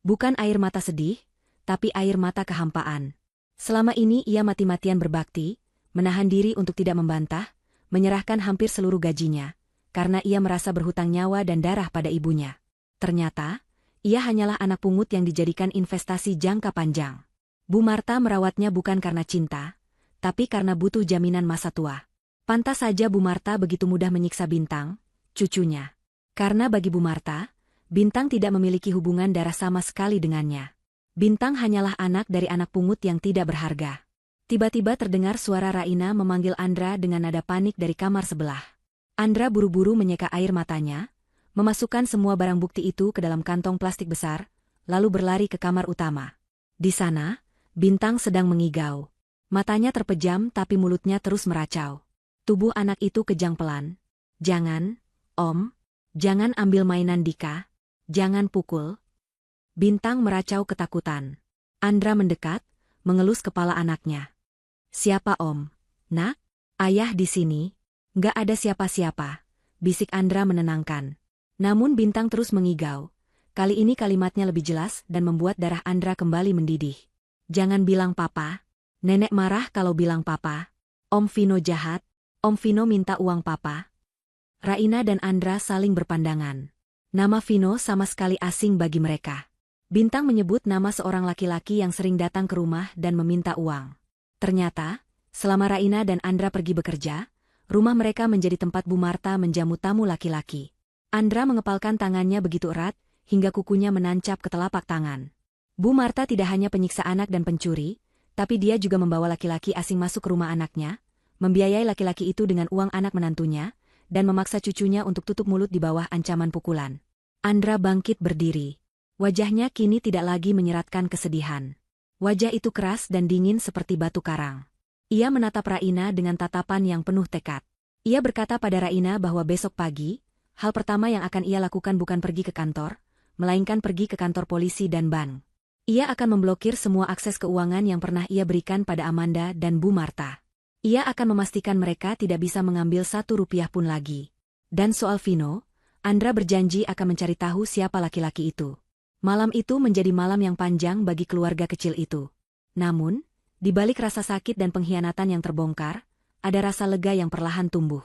S1: Bukan air mata sedih, tapi air mata kehampaan. Selama ini ia mati-matian berbakti, menahan diri untuk tidak membantah, menyerahkan hampir seluruh gajinya, karena ia merasa berhutang nyawa dan darah pada ibunya. Ternyata, ia hanyalah anak pungut yang dijadikan investasi jangka panjang. Bu Marta merawatnya bukan karena cinta, tapi karena butuh jaminan masa tua. Pantas saja Bu Marta begitu mudah menyiksa Bintang, cucunya. Karena bagi Bu Marta, Bintang tidak memiliki hubungan darah sama sekali dengannya. Bintang hanyalah anak dari anak pungut yang tidak berharga. Tiba-tiba terdengar suara Raina memanggil Andra dengan nada panik dari kamar sebelah. Andra buru-buru menyeka air matanya, memasukkan semua barang bukti itu ke dalam kantong plastik besar, lalu berlari ke kamar utama. Di sana, Bintang sedang mengigau. Matanya terpejam tapi mulutnya terus meracau. Tubuh anak itu kejang pelan. "Jangan, Om. Jangan ambil mainan Dika. Jangan pukul." Bintang meracau ketakutan. Andra mendekat, mengelus kepala anaknya. "Siapa Om? Nak? Ayah di sini." "Nggak ada siapa-siapa," bisik Andra menenangkan. Namun Bintang terus mengigau. Kali ini kalimatnya lebih jelas dan membuat darah Andra kembali mendidih. "Jangan bilang papa. Nenek marah kalau bilang papa. Om Vino jahat. Om Vino minta uang papa." Raina dan Andra saling berpandangan. Nama Vino sama sekali asing bagi mereka. Bintang menyebut nama seorang laki-laki yang sering datang ke rumah dan meminta uang. Ternyata, selama Raina dan Andra pergi bekerja, rumah mereka menjadi tempat Bu Marta menjamu tamu laki-laki. Andra mengepalkan tangannya begitu erat, hingga kukunya menancap ke telapak tangan. Bu Marta tidak hanya penyiksa anak dan pencuri, tapi dia juga membawa laki-laki asing masuk ke rumah anaknya, membiayai laki-laki itu dengan uang anak menantunya, dan memaksa cucunya untuk tutup mulut di bawah ancaman pukulan. Andra bangkit berdiri. Wajahnya kini tidak lagi menyeratkan kesedihan. Wajah itu keras dan dingin seperti batu karang. Ia menatap Raina dengan tatapan yang penuh tekad. Ia berkata pada Raina bahwa besok pagi, hal pertama yang akan ia lakukan bukan pergi ke kantor, melainkan pergi ke kantor polisi dan bank. Ia akan memblokir semua akses keuangan yang pernah ia berikan pada Amanda dan Bu Marta. Ia akan memastikan mereka tidak bisa mengambil 1 rupiah pun lagi. Dan soal Vino, Andra berjanji akan mencari tahu siapa laki-laki itu. Malam itu menjadi malam yang panjang bagi keluarga kecil itu. Namun, di balik rasa sakit dan pengkhianatan yang terbongkar, ada rasa lega yang perlahan tumbuh.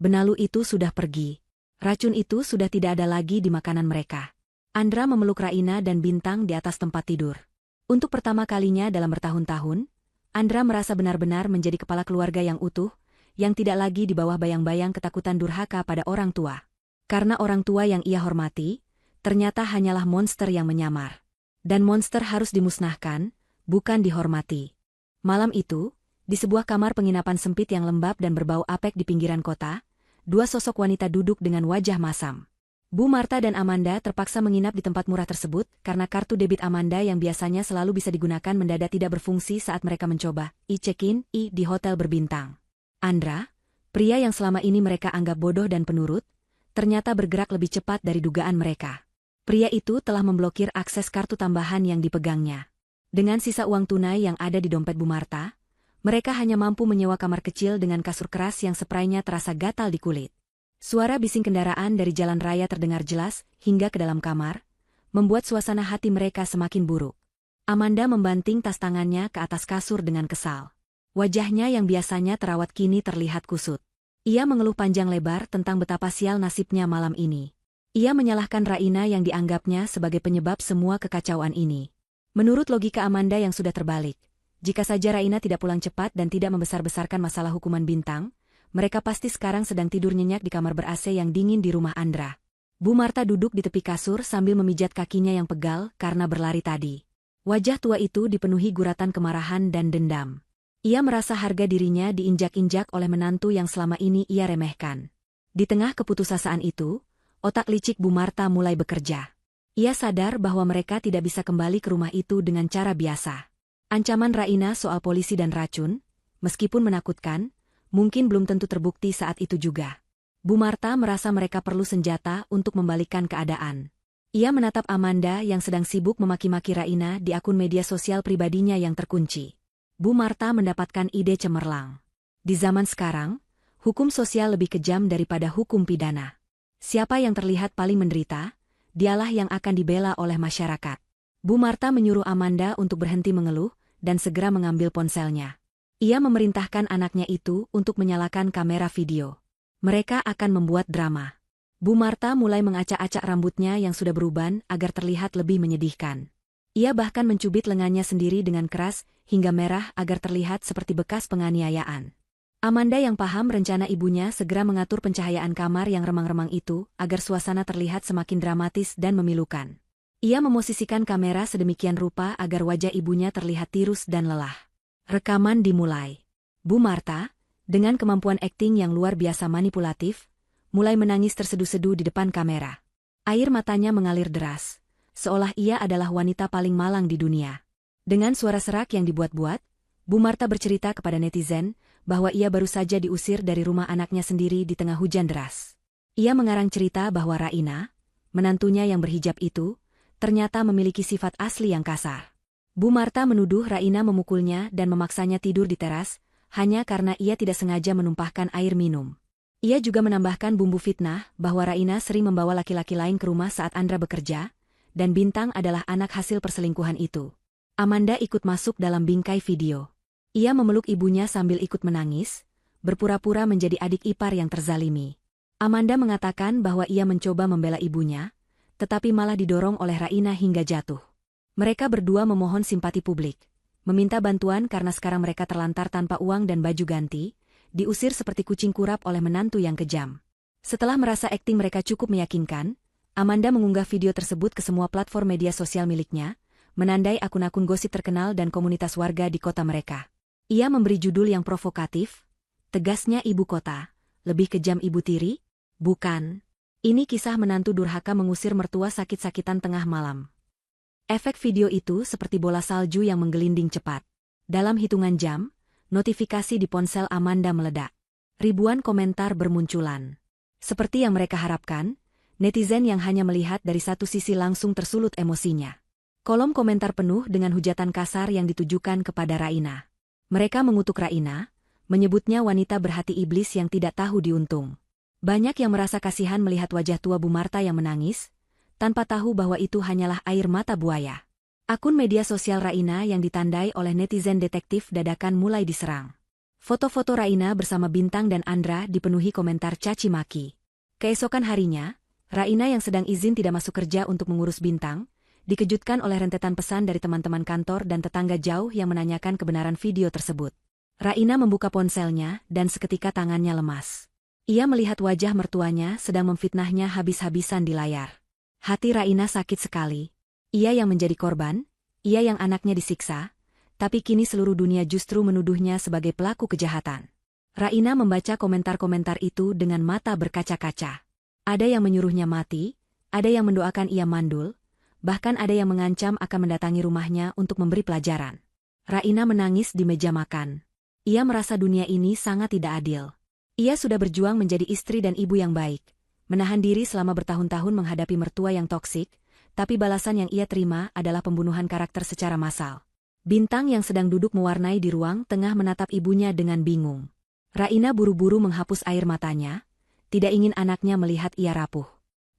S1: Benalu itu sudah pergi. Racun itu sudah tidak ada lagi di makanan mereka. Andra memeluk Raina dan Bintang di atas tempat tidur. Untuk pertama kalinya dalam bertahun-tahun, Andra merasa benar-benar menjadi kepala keluarga yang utuh, yang tidak lagi di bawah bayang-bayang ketakutan durhaka pada orang tua. Karena orang tua yang ia hormati, ternyata hanyalah monster yang menyamar. Dan monster harus dimusnahkan, bukan dihormati. Malam itu, di sebuah kamar penginapan sempit yang lembab dan berbau apek di pinggiran kota, 2 sosok wanita duduk dengan wajah masam. Bu Marta dan Amanda terpaksa menginap di tempat murah tersebut karena kartu debit Amanda yang biasanya selalu bisa digunakan mendadak tidak berfungsi saat mereka mencoba check-in di hotel berbintang. Andra, pria yang selama ini mereka anggap bodoh dan penurut, ternyata bergerak lebih cepat dari dugaan mereka. Pria itu telah memblokir akses kartu tambahan yang dipegangnya. Dengan sisa uang tunai yang ada di dompet Bu Marta, mereka hanya mampu menyewa kamar kecil dengan kasur keras yang spraynya terasa gatal di kulit. Suara bising kendaraan dari jalan raya terdengar jelas hingga ke dalam kamar, membuat suasana hati mereka semakin buruk. Amanda membanting tas tangannya ke atas kasur dengan kesal. Wajahnya yang biasanya terawat kini terlihat kusut. Ia mengeluh panjang lebar tentang betapa sial nasibnya malam ini. Ia menyalahkan Raina yang dianggapnya sebagai penyebab semua kekacauan ini. Menurut logika Amanda yang sudah terbalik, jika saja Raina tidak pulang cepat dan tidak membesar-besarkan masalah hukuman Bintang, mereka pasti sekarang sedang tidur nyenyak di kamar ber-AC yang dingin di rumah Andra. Bu Marta duduk di tepi kasur sambil memijat kakinya yang pegal karena berlari tadi. Wajah tua itu dipenuhi guratan kemarahan dan dendam. Ia merasa harga dirinya diinjak-injak oleh menantu yang selama ini ia remehkan. Di tengah keputusasaan itu, otak licik Bu Marta mulai bekerja. Ia sadar bahwa mereka tidak bisa kembali ke rumah itu dengan cara biasa. Ancaman Raina soal polisi dan racun, meskipun menakutkan, mungkin belum tentu terbukti saat itu juga. Bu Marta merasa mereka perlu senjata untuk membalikkan keadaan. Ia menatap Amanda yang sedang sibuk memaki-maki Raina di akun media sosial pribadinya yang terkunci. Bu Marta mendapatkan ide cemerlang. Di zaman sekarang, hukum sosial lebih kejam daripada hukum pidana. Siapa yang terlihat paling menderita, dialah yang akan dibela oleh masyarakat. Bu Marta menyuruh Amanda untuk berhenti mengeluh dan segera mengambil ponselnya. Ia memerintahkan anaknya itu untuk menyalakan kamera video. Mereka akan membuat drama. Bu Marta mulai mengacak-acak rambutnya yang sudah beruban agar terlihat lebih menyedihkan. Ia bahkan mencubit lengannya sendiri dengan keras hingga merah agar terlihat seperti bekas penganiayaan. Amanda yang paham rencana ibunya segera mengatur pencahayaan kamar yang remang-remang itu agar suasana terlihat semakin dramatis dan memilukan. Ia memosisikan kamera sedemikian rupa agar wajah ibunya terlihat tirus dan lelah. Rekaman dimulai. Bu Marta, dengan kemampuan akting yang luar biasa manipulatif, mulai menangis terseduh-seduh di depan kamera. Air matanya mengalir deras, seolah ia adalah wanita paling malang di dunia. Dengan suara serak yang dibuat-buat, Bu Marta bercerita kepada netizen bahwa ia baru saja diusir dari rumah anaknya sendiri di tengah hujan deras. Ia mengarang cerita bahwa Raina, menantunya yang berhijab itu, ternyata memiliki sifat asli yang kasar. Bu Marta menuduh Raina memukulnya dan memaksanya tidur di teras, hanya karena ia tidak sengaja menumpahkan air minum. Ia juga menambahkan bumbu fitnah bahwa Raina sering membawa laki-laki lain ke rumah saat Andra bekerja, dan Bintang adalah anak hasil perselingkuhan itu. Amanda ikut masuk dalam bingkai video. Ia memeluk ibunya sambil ikut menangis, berpura-pura menjadi adik ipar yang terzalimi. Amanda mengatakan bahwa ia mencoba membela ibunya, tetapi malah didorong oleh Raina hingga jatuh. Mereka berdua memohon simpati publik, meminta bantuan karena sekarang mereka terlantar tanpa uang dan baju ganti, diusir seperti kucing kurap oleh menantu yang kejam. Setelah merasa akting mereka cukup meyakinkan, Amanda mengunggah video tersebut ke semua platform media sosial miliknya, menandai akun-akun gosip terkenal dan komunitas warga di kota mereka. Ia memberi judul yang provokatif, tegasnya ibu kota, lebih kejam ibu tiri? Bukan. Ini kisah menantu durhaka mengusir mertua sakit-sakitan tengah malam. Efek video itu seperti bola salju yang menggelinding cepat. Dalam hitungan jam, notifikasi di ponsel Amanda meledak. Ribuan komentar bermunculan. Seperti yang mereka harapkan, netizen yang hanya melihat dari satu sisi langsung tersulut emosinya. Kolom komentar penuh dengan hujatan kasar yang ditujukan kepada Raina. Mereka mengutuk Raina, menyebutnya wanita berhati iblis yang tidak tahu diuntung. Banyak yang merasa kasihan melihat wajah tua Bu Marta yang menangis, tanpa tahu bahwa itu hanyalah air mata buaya. Akun media sosial Raina yang ditandai oleh netizen detektif dadakan mulai diserang. Foto-foto Raina bersama Bintang dan Andra dipenuhi komentar caci maki. Keesokan harinya, Raina yang sedang izin tidak masuk kerja untuk mengurus Bintang, dikejutkan oleh rentetan pesan dari teman-teman kantor dan tetangga jauh yang menanyakan kebenaran video tersebut. Raina membuka ponselnya dan seketika tangannya lemas. Ia melihat wajah mertuanya sedang memfitnahnya habis-habisan di layar. Hati Raina sakit sekali. Ia yang menjadi korban, ia yang anaknya disiksa, tapi kini seluruh dunia justru menuduhnya sebagai pelaku kejahatan. Raina membaca komentar-komentar itu dengan mata berkaca-kaca. Ada yang menyuruhnya mati, ada yang mendoakan ia mandul, bahkan ada yang mengancam akan mendatangi rumahnya untuk memberi pelajaran. Raina menangis di meja makan. Ia merasa dunia ini sangat tidak adil. Ia sudah berjuang menjadi istri dan ibu yang baik, menahan diri selama bertahun-tahun menghadapi mertua yang toksik, tapi balasan yang ia terima adalah pembunuhan karakter secara massal. Bintang yang sedang duduk mewarnai di ruang tengah menatap ibunya dengan bingung. Raina buru-buru menghapus air matanya, tidak ingin anaknya melihat ia rapuh.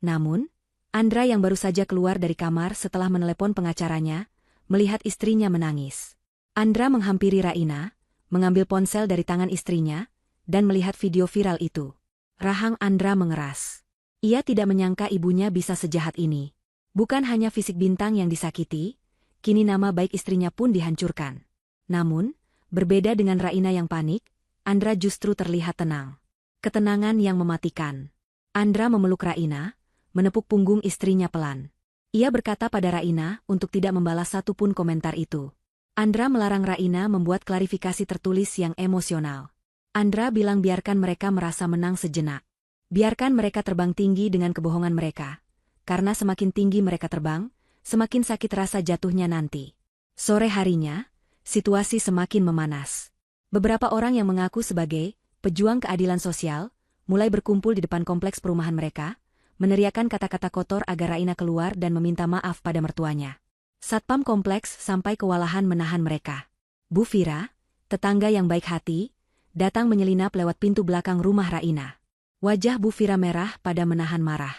S1: Namun, Andra yang baru saja keluar dari kamar setelah menelepon pengacaranya, melihat istrinya menangis. Andra menghampiri Raina, mengambil ponsel dari tangan istrinya, dan melihat video viral itu. Rahang Andra mengeras. Ia tidak menyangka ibunya bisa sejahat ini. Bukan hanya fisik Bintang yang disakiti, kini nama baik istrinya pun dihancurkan. Namun, berbeda dengan Raina yang panik, Andra justru terlihat tenang. Ketenangan yang mematikan. Andra memeluk Raina, menepuk punggung istrinya pelan. Ia berkata pada Raina untuk tidak membalas satupun komentar itu. Andra melarang Raina membuat klarifikasi tertulis yang emosional. Andra bilang biarkan mereka merasa menang sejenak. Biarkan mereka terbang tinggi dengan kebohongan mereka. Karena semakin tinggi mereka terbang, semakin sakit rasa jatuhnya nanti. Sore harinya, situasi semakin memanas. Beberapa orang yang mengaku sebagai pejuang keadilan sosial, mulai berkumpul di depan kompleks perumahan mereka, meneriakkan kata-kata kotor agar Raina keluar dan meminta maaf pada mertuanya. Satpam kompleks sampai kewalahan menahan mereka. Bu Fira, tetangga yang baik hati, datang menyelinap lewat pintu belakang rumah Raina. Wajah Bu Fira merah pada menahan marah.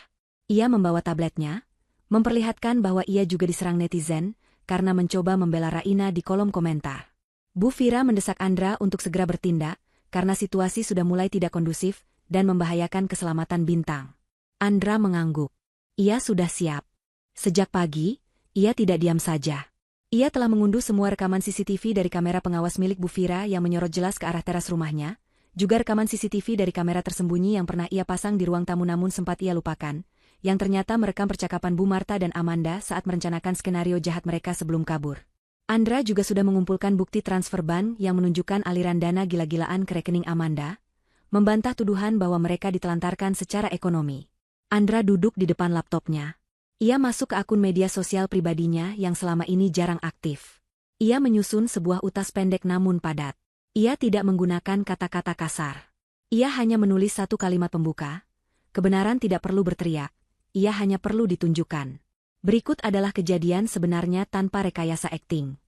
S1: Ia membawa tabletnya, memperlihatkan bahwa ia juga diserang netizen karena mencoba membela Raina di kolom komentar. Bu Vira mendesak Andra untuk segera bertindak, karena situasi sudah mulai tidak kondusif dan membahayakan keselamatan Bintang. Andra mengangguk. Ia sudah siap. Sejak pagi, ia tidak diam saja. Ia telah mengunduh semua rekaman CCTV dari kamera pengawas milik Bu Vira yang menyorot jelas ke arah teras rumahnya, juga rekaman CCTV dari kamera tersembunyi yang pernah ia pasang di ruang tamu namun sempat ia lupakan, yang ternyata merekam percakapan Bu Marta dan Amanda saat merencanakan skenario jahat mereka sebelum kabur. Andra juga sudah mengumpulkan bukti transfer bank yang menunjukkan aliran dana gila-gilaan ke rekening Amanda, membantah tuduhan bahwa mereka ditelantarkan secara ekonomi. Andra duduk di depan laptopnya. Ia masuk ke akun media sosial pribadinya yang selama ini jarang aktif. Ia menyusun sebuah utas pendek namun padat. Ia tidak menggunakan kata-kata kasar. Ia hanya menulis satu kalimat pembuka. Kebenaran tidak perlu berteriak. Ia hanya perlu ditunjukkan. Berikut adalah kejadian sebenarnya tanpa rekayasa akting.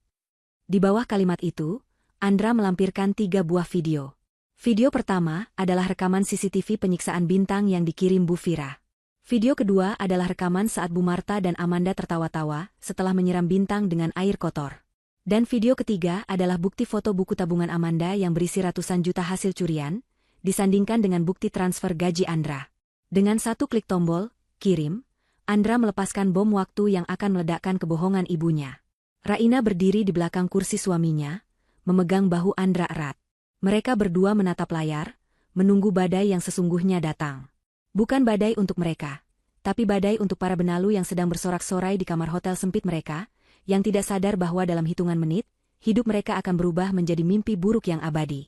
S1: Di bawah kalimat itu, Andra melampirkan 3 buah video. Video pertama adalah rekaman CCTV penyiksaan Bintang yang dikirim Bu Vira. Video kedua adalah rekaman saat Bu Marta dan Amanda tertawa-tawa setelah menyiram Bintang dengan air kotor. Dan video ketiga adalah bukti foto buku tabungan Amanda yang berisi ratusan juta hasil curian, disandingkan dengan bukti transfer gaji Andra. Dengan satu klik tombol, kirim, Andra melepaskan bom waktu yang akan meledakkan kebohongan ibunya. Raina berdiri di belakang kursi suaminya, memegang bahu Andra erat. Mereka berdua menatap layar, menunggu badai yang sesungguhnya datang. Bukan badai untuk mereka, tapi badai untuk para benalu yang sedang bersorak-sorai di kamar hotel sempit mereka, yang tidak sadar bahwa dalam hitungan menit, hidup mereka akan berubah menjadi mimpi buruk yang abadi.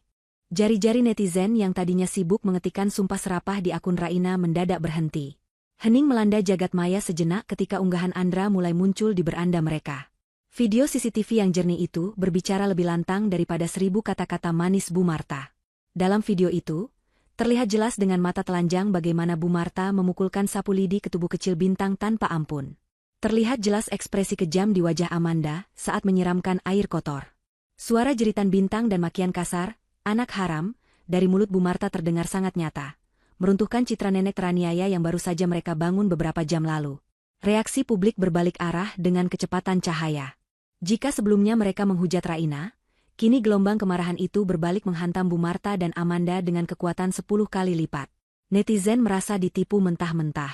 S1: Jari-jari netizen yang tadinya sibuk mengetikkan sumpah serapah di akun Raina mendadak berhenti. Hening melanda jagat maya sejenak ketika unggahan Andra mulai muncul di beranda mereka. Video CCTV yang jernih itu berbicara lebih lantang daripada 1000 kata-kata manis Bu Marta. Dalam video itu, terlihat jelas dengan mata telanjang bagaimana Bu Marta memukulkan sapu lidi ke tubuh kecil Bintang tanpa ampun. Terlihat jelas ekspresi kejam di wajah Amanda saat menyiramkan air kotor. Suara jeritan Bintang dan makian kasar, "Anak haram," dari mulut Bu Marta terdengar sangat nyata, meruntuhkan citra nenek teraniaya yang baru saja mereka bangun beberapa jam lalu. Reaksi publik berbalik arah dengan kecepatan cahaya. Jika sebelumnya mereka menghujat Raina, kini gelombang kemarahan itu berbalik menghantam Bu Marta dan Amanda dengan kekuatan 10 kali lipat. Netizen merasa ditipu mentah-mentah.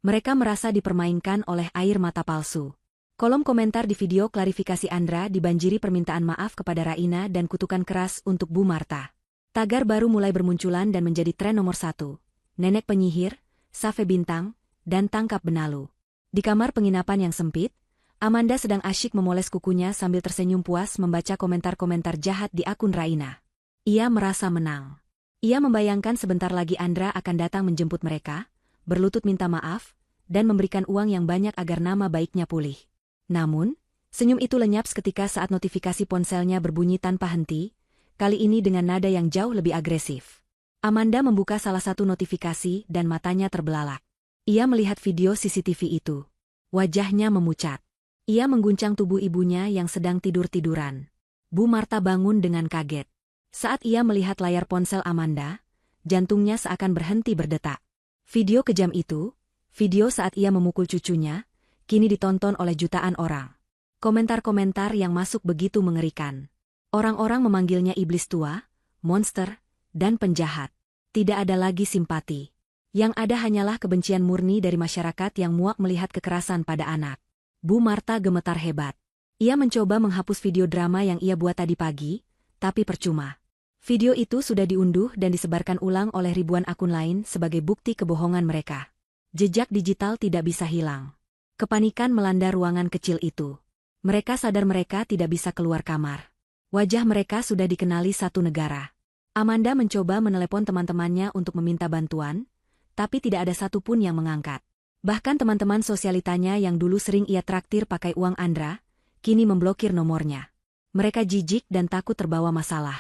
S1: Mereka merasa dipermainkan oleh air mata palsu. Kolom komentar di video klarifikasi Andra dibanjiri permintaan maaf kepada Raina dan kutukan keras untuk Bu Marta. Tagar baru mulai bermunculan dan menjadi tren nomor 1. Nenek penyihir, Save Bintang, dan tangkap benalu. Di kamar penginapan yang sempit, Amanda sedang asyik memoles kukunya sambil tersenyum puas membaca komentar-komentar jahat di akun Raina. Ia merasa menang. Ia membayangkan sebentar lagi Andra akan datang menjemput mereka, berlutut minta maaf, dan memberikan uang yang banyak agar nama baiknya pulih. Namun, senyum itu lenyap seketika saat notifikasi ponselnya berbunyi tanpa henti, kali ini dengan nada yang jauh lebih agresif. Amanda membuka salah satu notifikasi dan matanya terbelalak. Ia melihat video CCTV itu. Wajahnya memucat. Ia mengguncang tubuh ibunya yang sedang tidur-tiduran. Bu Marta bangun dengan kaget. Saat ia melihat layar ponsel Amanda, jantungnya seakan berhenti berdetak. Video kejam itu, video saat ia memukul cucunya, kini ditonton oleh jutaan orang. Komentar-komentar yang masuk begitu mengerikan. Orang-orang memanggilnya iblis tua, monster, dan penjahat. Tidak ada lagi simpati. Yang ada hanyalah kebencian murni dari masyarakat yang muak melihat kekerasan pada anak. Bu Marta gemetar hebat. Ia mencoba menghapus video drama yang ia buat tadi pagi, tapi percuma. Video itu sudah diunduh dan disebarkan ulang oleh ribuan akun lain sebagai bukti kebohongan mereka. Jejak digital tidak bisa hilang. Kepanikan melanda ruangan kecil itu. Mereka sadar mereka tidak bisa keluar kamar. Wajah mereka sudah dikenali satu negara. Amanda mencoba menelepon teman-temannya untuk meminta bantuan, tapi tidak ada satupun yang mengangkat. Bahkan teman-teman sosialitanya yang dulu sering ia traktir pakai uang Andra, kini memblokir nomornya. Mereka jijik dan takut terbawa masalah.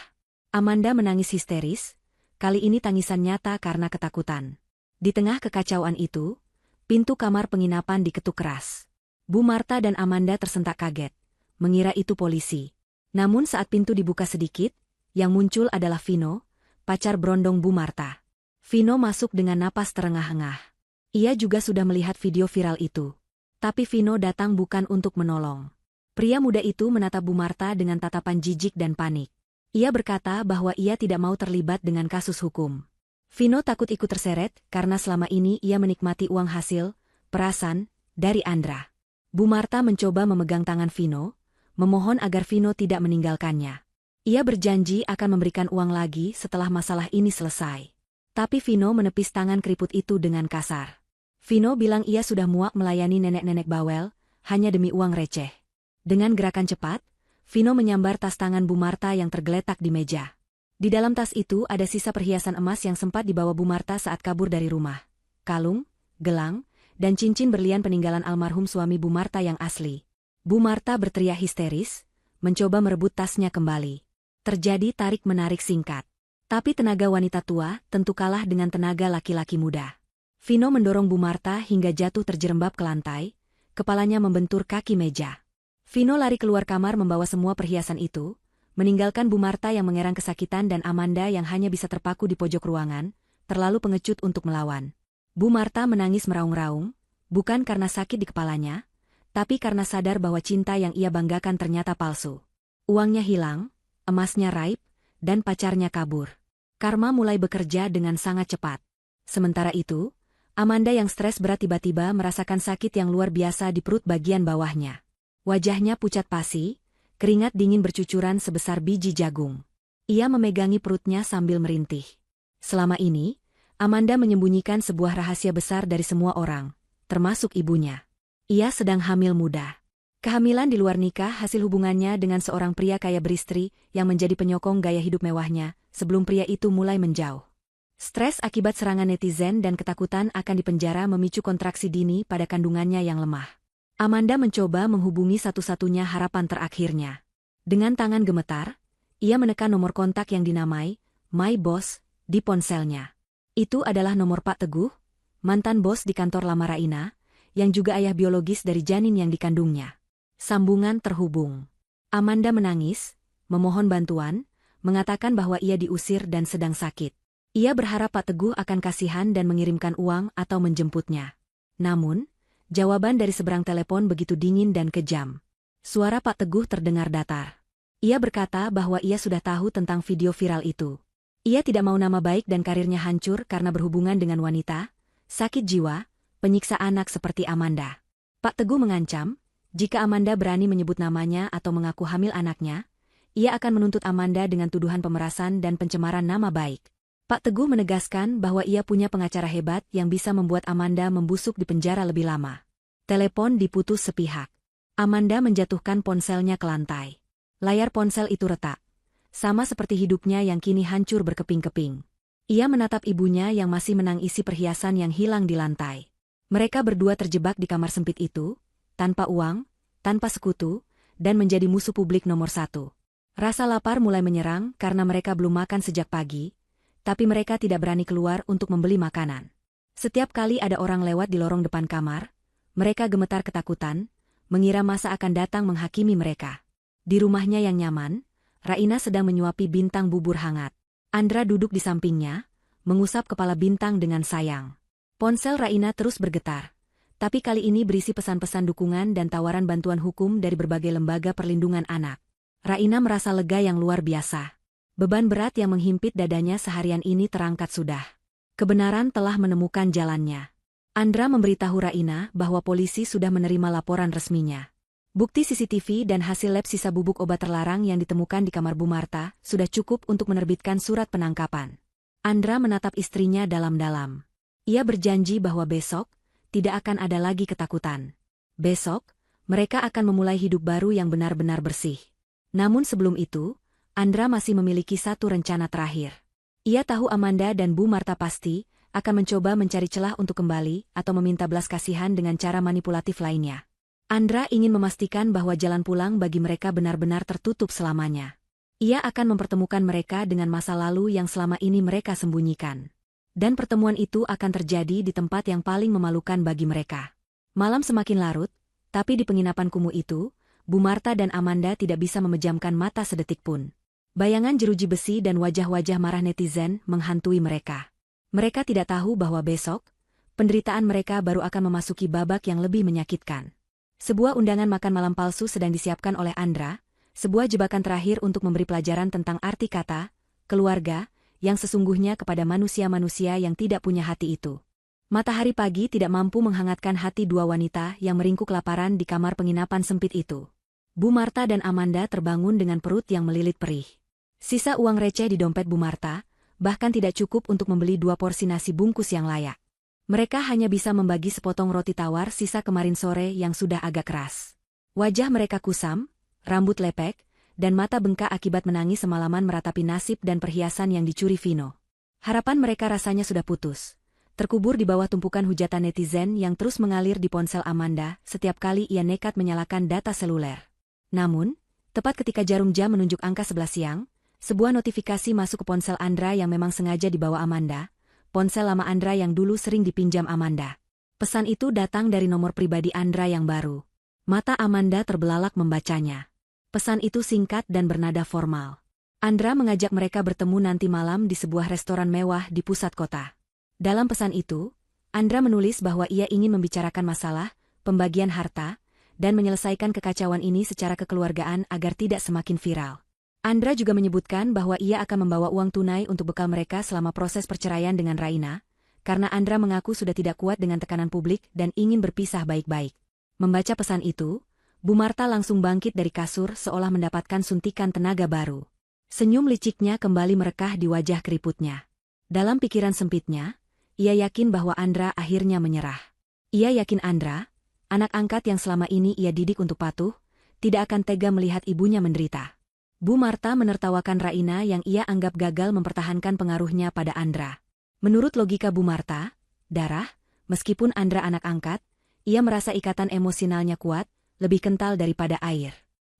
S1: Amanda menangis histeris, kali ini tangisan nyata karena ketakutan. Di tengah kekacauan itu, pintu kamar penginapan diketuk keras. Bu Marta dan Amanda tersentak kaget, mengira itu polisi. Namun saat pintu dibuka sedikit, yang muncul adalah Vino, pacar berondong Bu Marta. Vino masuk dengan napas terengah-engah. Ia juga sudah melihat video viral itu. Tapi Vino datang bukan untuk menolong. Pria muda itu menatap Bu Marta dengan tatapan jijik dan panik. Ia berkata bahwa ia tidak mau terlibat dengan kasus hukum. Vino takut ikut terseret karena selama ini ia menikmati uang hasil perasan dari Andra. Bu Marta mencoba memegang tangan Vino, memohon agar Vino tidak meninggalkannya. Ia berjanji akan memberikan uang lagi setelah masalah ini selesai. Tapi Vino menepis tangan keriput itu dengan kasar. Vino bilang ia sudah muak melayani nenek-nenek bawel, hanya demi uang receh. Dengan gerakan cepat, Vino menyambar tas tangan Bu Marta yang tergeletak di meja. Di dalam tas itu ada sisa perhiasan emas yang sempat dibawa Bu Marta saat kabur dari rumah. Kalung, gelang, dan cincin berlian peninggalan almarhum suami Bu Marta yang asli. Bu Marta berteriak histeris, mencoba merebut tasnya kembali. Terjadi tarik-menarik singkat. Tapi tenaga wanita tua tentu kalah dengan tenaga laki-laki muda. Vino mendorong Bu Marta hingga jatuh terjerembab ke lantai, kepalanya membentur kaki meja. Vino lari keluar kamar membawa semua perhiasan itu, meninggalkan Bu Marta yang mengerang kesakitan dan Amanda yang hanya bisa terpaku di pojok ruangan, terlalu pengecut untuk melawan. Bu Marta menangis meraung-raung, bukan karena sakit di kepalanya, tapi karena sadar bahwa cinta yang ia banggakan ternyata palsu. Uangnya hilang, emasnya raib, dan pacarnya kabur. Karma mulai bekerja dengan sangat cepat. Sementara itu, Amanda yang stres berat tiba-tiba merasakan sakit yang luar biasa di perut bagian bawahnya. Wajahnya pucat pasi, keringat dingin bercucuran sebesar biji jagung. Ia memegangi perutnya sambil merintih. Selama ini, Amanda menyembunyikan sebuah rahasia besar dari semua orang, termasuk ibunya. Ia sedang hamil muda. Kehamilan di luar nikah hasil hubungannya dengan seorang pria kaya beristri yang menjadi penyokong gaya hidup mewahnya, sebelum pria itu mulai menjauh. Stres akibat serangan netizen dan ketakutan akan dipenjara memicu kontraksi dini pada kandungannya yang lemah. Amanda mencoba menghubungi satu-satunya harapan terakhirnya. Dengan tangan gemetar, ia menekan nomor kontak yang dinamai My Boss di ponselnya. Itu adalah nomor Pak Teguh, mantan bos di kantor lama Raina, yang juga ayah biologis dari janin yang dikandungnya. Sambungan terhubung. Amanda menangis, memohon bantuan, mengatakan bahwa ia diusir dan sedang sakit. Ia berharap Pak Teguh akan kasihan dan mengirimkan uang atau menjemputnya. Namun, jawaban dari seberang telepon begitu dingin dan kejam. Suara Pak Teguh terdengar datar. Ia berkata bahwa ia sudah tahu tentang video viral itu. Ia tidak mau nama baik dan karirnya hancur karena berhubungan dengan wanita, sakit jiwa, penyiksa anak seperti Amanda. Pak Teguh mengancam, jika Amanda berani menyebut namanya atau mengaku hamil anaknya, ia akan menuntut Amanda dengan tuduhan pemerasan dan pencemaran nama baik. Pak Teguh menegaskan bahwa ia punya pengacara hebat yang bisa membuat Amanda membusuk di penjara lebih lama. Telepon diputus sepihak. Amanda menjatuhkan ponselnya ke lantai. Layar ponsel itu retak. Sama seperti hidupnya yang kini hancur berkeping-keping. Ia menatap ibunya yang masih menangisi perhiasan yang hilang di lantai. Mereka berdua terjebak di kamar sempit itu, tanpa uang, tanpa sekutu, dan menjadi musuh publik nomor satu. Rasa lapar mulai menyerang karena mereka belum makan sejak pagi, tapi mereka tidak berani keluar untuk membeli makanan. Setiap kali ada orang lewat di lorong depan kamar, mereka gemetar ketakutan, mengira masa akan datang menghakimi mereka. Di rumahnya yang nyaman, Raina sedang menyuapi Bintang bubur hangat. Andra duduk di sampingnya, mengusap kepala Bintang dengan sayang. Ponsel Raina terus bergetar. Tapi kali ini berisi pesan-pesan dukungan dan tawaran bantuan hukum dari berbagai lembaga perlindungan anak. Raina merasa lega yang luar biasa. Beban berat yang menghimpit dadanya seharian ini terangkat sudah. Kebenaran telah menemukan jalannya. Andra memberitahu Raina bahwa polisi sudah menerima laporan resminya. Bukti CCTV dan hasil lab sisa bubuk obat terlarang yang ditemukan di kamar Bu Marta sudah cukup untuk menerbitkan surat penangkapan. Andra menatap istrinya dalam-dalam. Ia berjanji bahwa besok, tidak akan ada lagi ketakutan. Besok, mereka akan memulai hidup baru yang benar-benar bersih. Namun sebelum itu, Andra masih memiliki satu rencana terakhir. Ia tahu Amanda dan Bu Marta pasti akan mencoba mencari celah untuk kembali atau meminta belas kasihan dengan cara manipulatif lainnya. Andra ingin memastikan bahwa jalan pulang bagi mereka benar-benar tertutup selamanya. Ia akan mempertemukan mereka dengan masa lalu yang selama ini mereka sembunyikan. Dan pertemuan itu akan terjadi di tempat yang paling memalukan bagi mereka. Malam semakin larut, tapi di penginapan kumuh itu, Bu Marta dan Amanda tidak bisa memejamkan mata sedetik pun. Bayangan jeruji besi dan wajah-wajah marah netizen menghantui mereka. Mereka tidak tahu bahwa besok, penderitaan mereka baru akan memasuki babak yang lebih menyakitkan. Sebuah undangan makan malam palsu sedang disiapkan oleh Andra, sebuah jebakan terakhir untuk memberi pelajaran tentang arti kata, keluarga, yang sesungguhnya kepada manusia-manusia yang tidak punya hati itu. Matahari pagi tidak mampu menghangatkan hati dua wanita yang meringkuk laparan di kamar penginapan sempit itu. Bu Marta dan Amanda terbangun dengan perut yang melilit perih. Sisa uang receh di dompet Bu Marta, bahkan tidak cukup untuk membeli 2 porsi nasi bungkus yang layak. Mereka hanya bisa membagi sepotong roti tawar sisa kemarin sore yang sudah agak keras. Wajah mereka kusam, rambut lepek, dan mata bengkak akibat menangis semalaman meratapi nasib dan perhiasan yang dicuri Vino. Harapan mereka rasanya sudah putus. Terkubur di bawah tumpukan hujatan netizen yang terus mengalir di ponsel Amanda setiap kali ia nekat menyalakan data seluler. Namun, tepat ketika jarum jam menunjuk angka 11 siang, sebuah notifikasi masuk ke ponsel Andra yang memang sengaja dibawa Amanda, ponsel lama Andra yang dulu sering dipinjam Amanda. Pesan itu datang dari nomor pribadi Andra yang baru. Mata Amanda terbelalak membacanya. Pesan itu singkat dan bernada formal. Andra mengajak mereka bertemu nanti malam di sebuah restoran mewah di pusat kota. Dalam pesan itu, Andra menulis bahwa ia ingin membicarakan masalah, pembagian harta, dan menyelesaikan kekacauan ini secara kekeluargaan agar tidak semakin viral. Andra juga menyebutkan bahwa ia akan membawa uang tunai untuk bekal mereka selama proses perceraian dengan Raina, karena Andra mengaku sudah tidak kuat dengan tekanan publik dan ingin berpisah baik-baik. Membaca pesan itu, Bu Marta langsung bangkit dari kasur seolah mendapatkan suntikan tenaga baru. Senyum liciknya kembali merekah di wajah keriputnya. Dalam pikiran sempitnya, ia yakin bahwa Andra akhirnya menyerah. Ia yakin Andra, anak angkat yang selama ini ia didik untuk patuh, tidak akan tega melihat ibunya menderita. Bu Marta menertawakan Raina yang ia anggap gagal mempertahankan pengaruhnya pada Andra. Menurut logika Bu Marta, darah, meskipun Andra anak angkat, ia merasa ikatan emosionalnya kuat, lebih kental daripada air.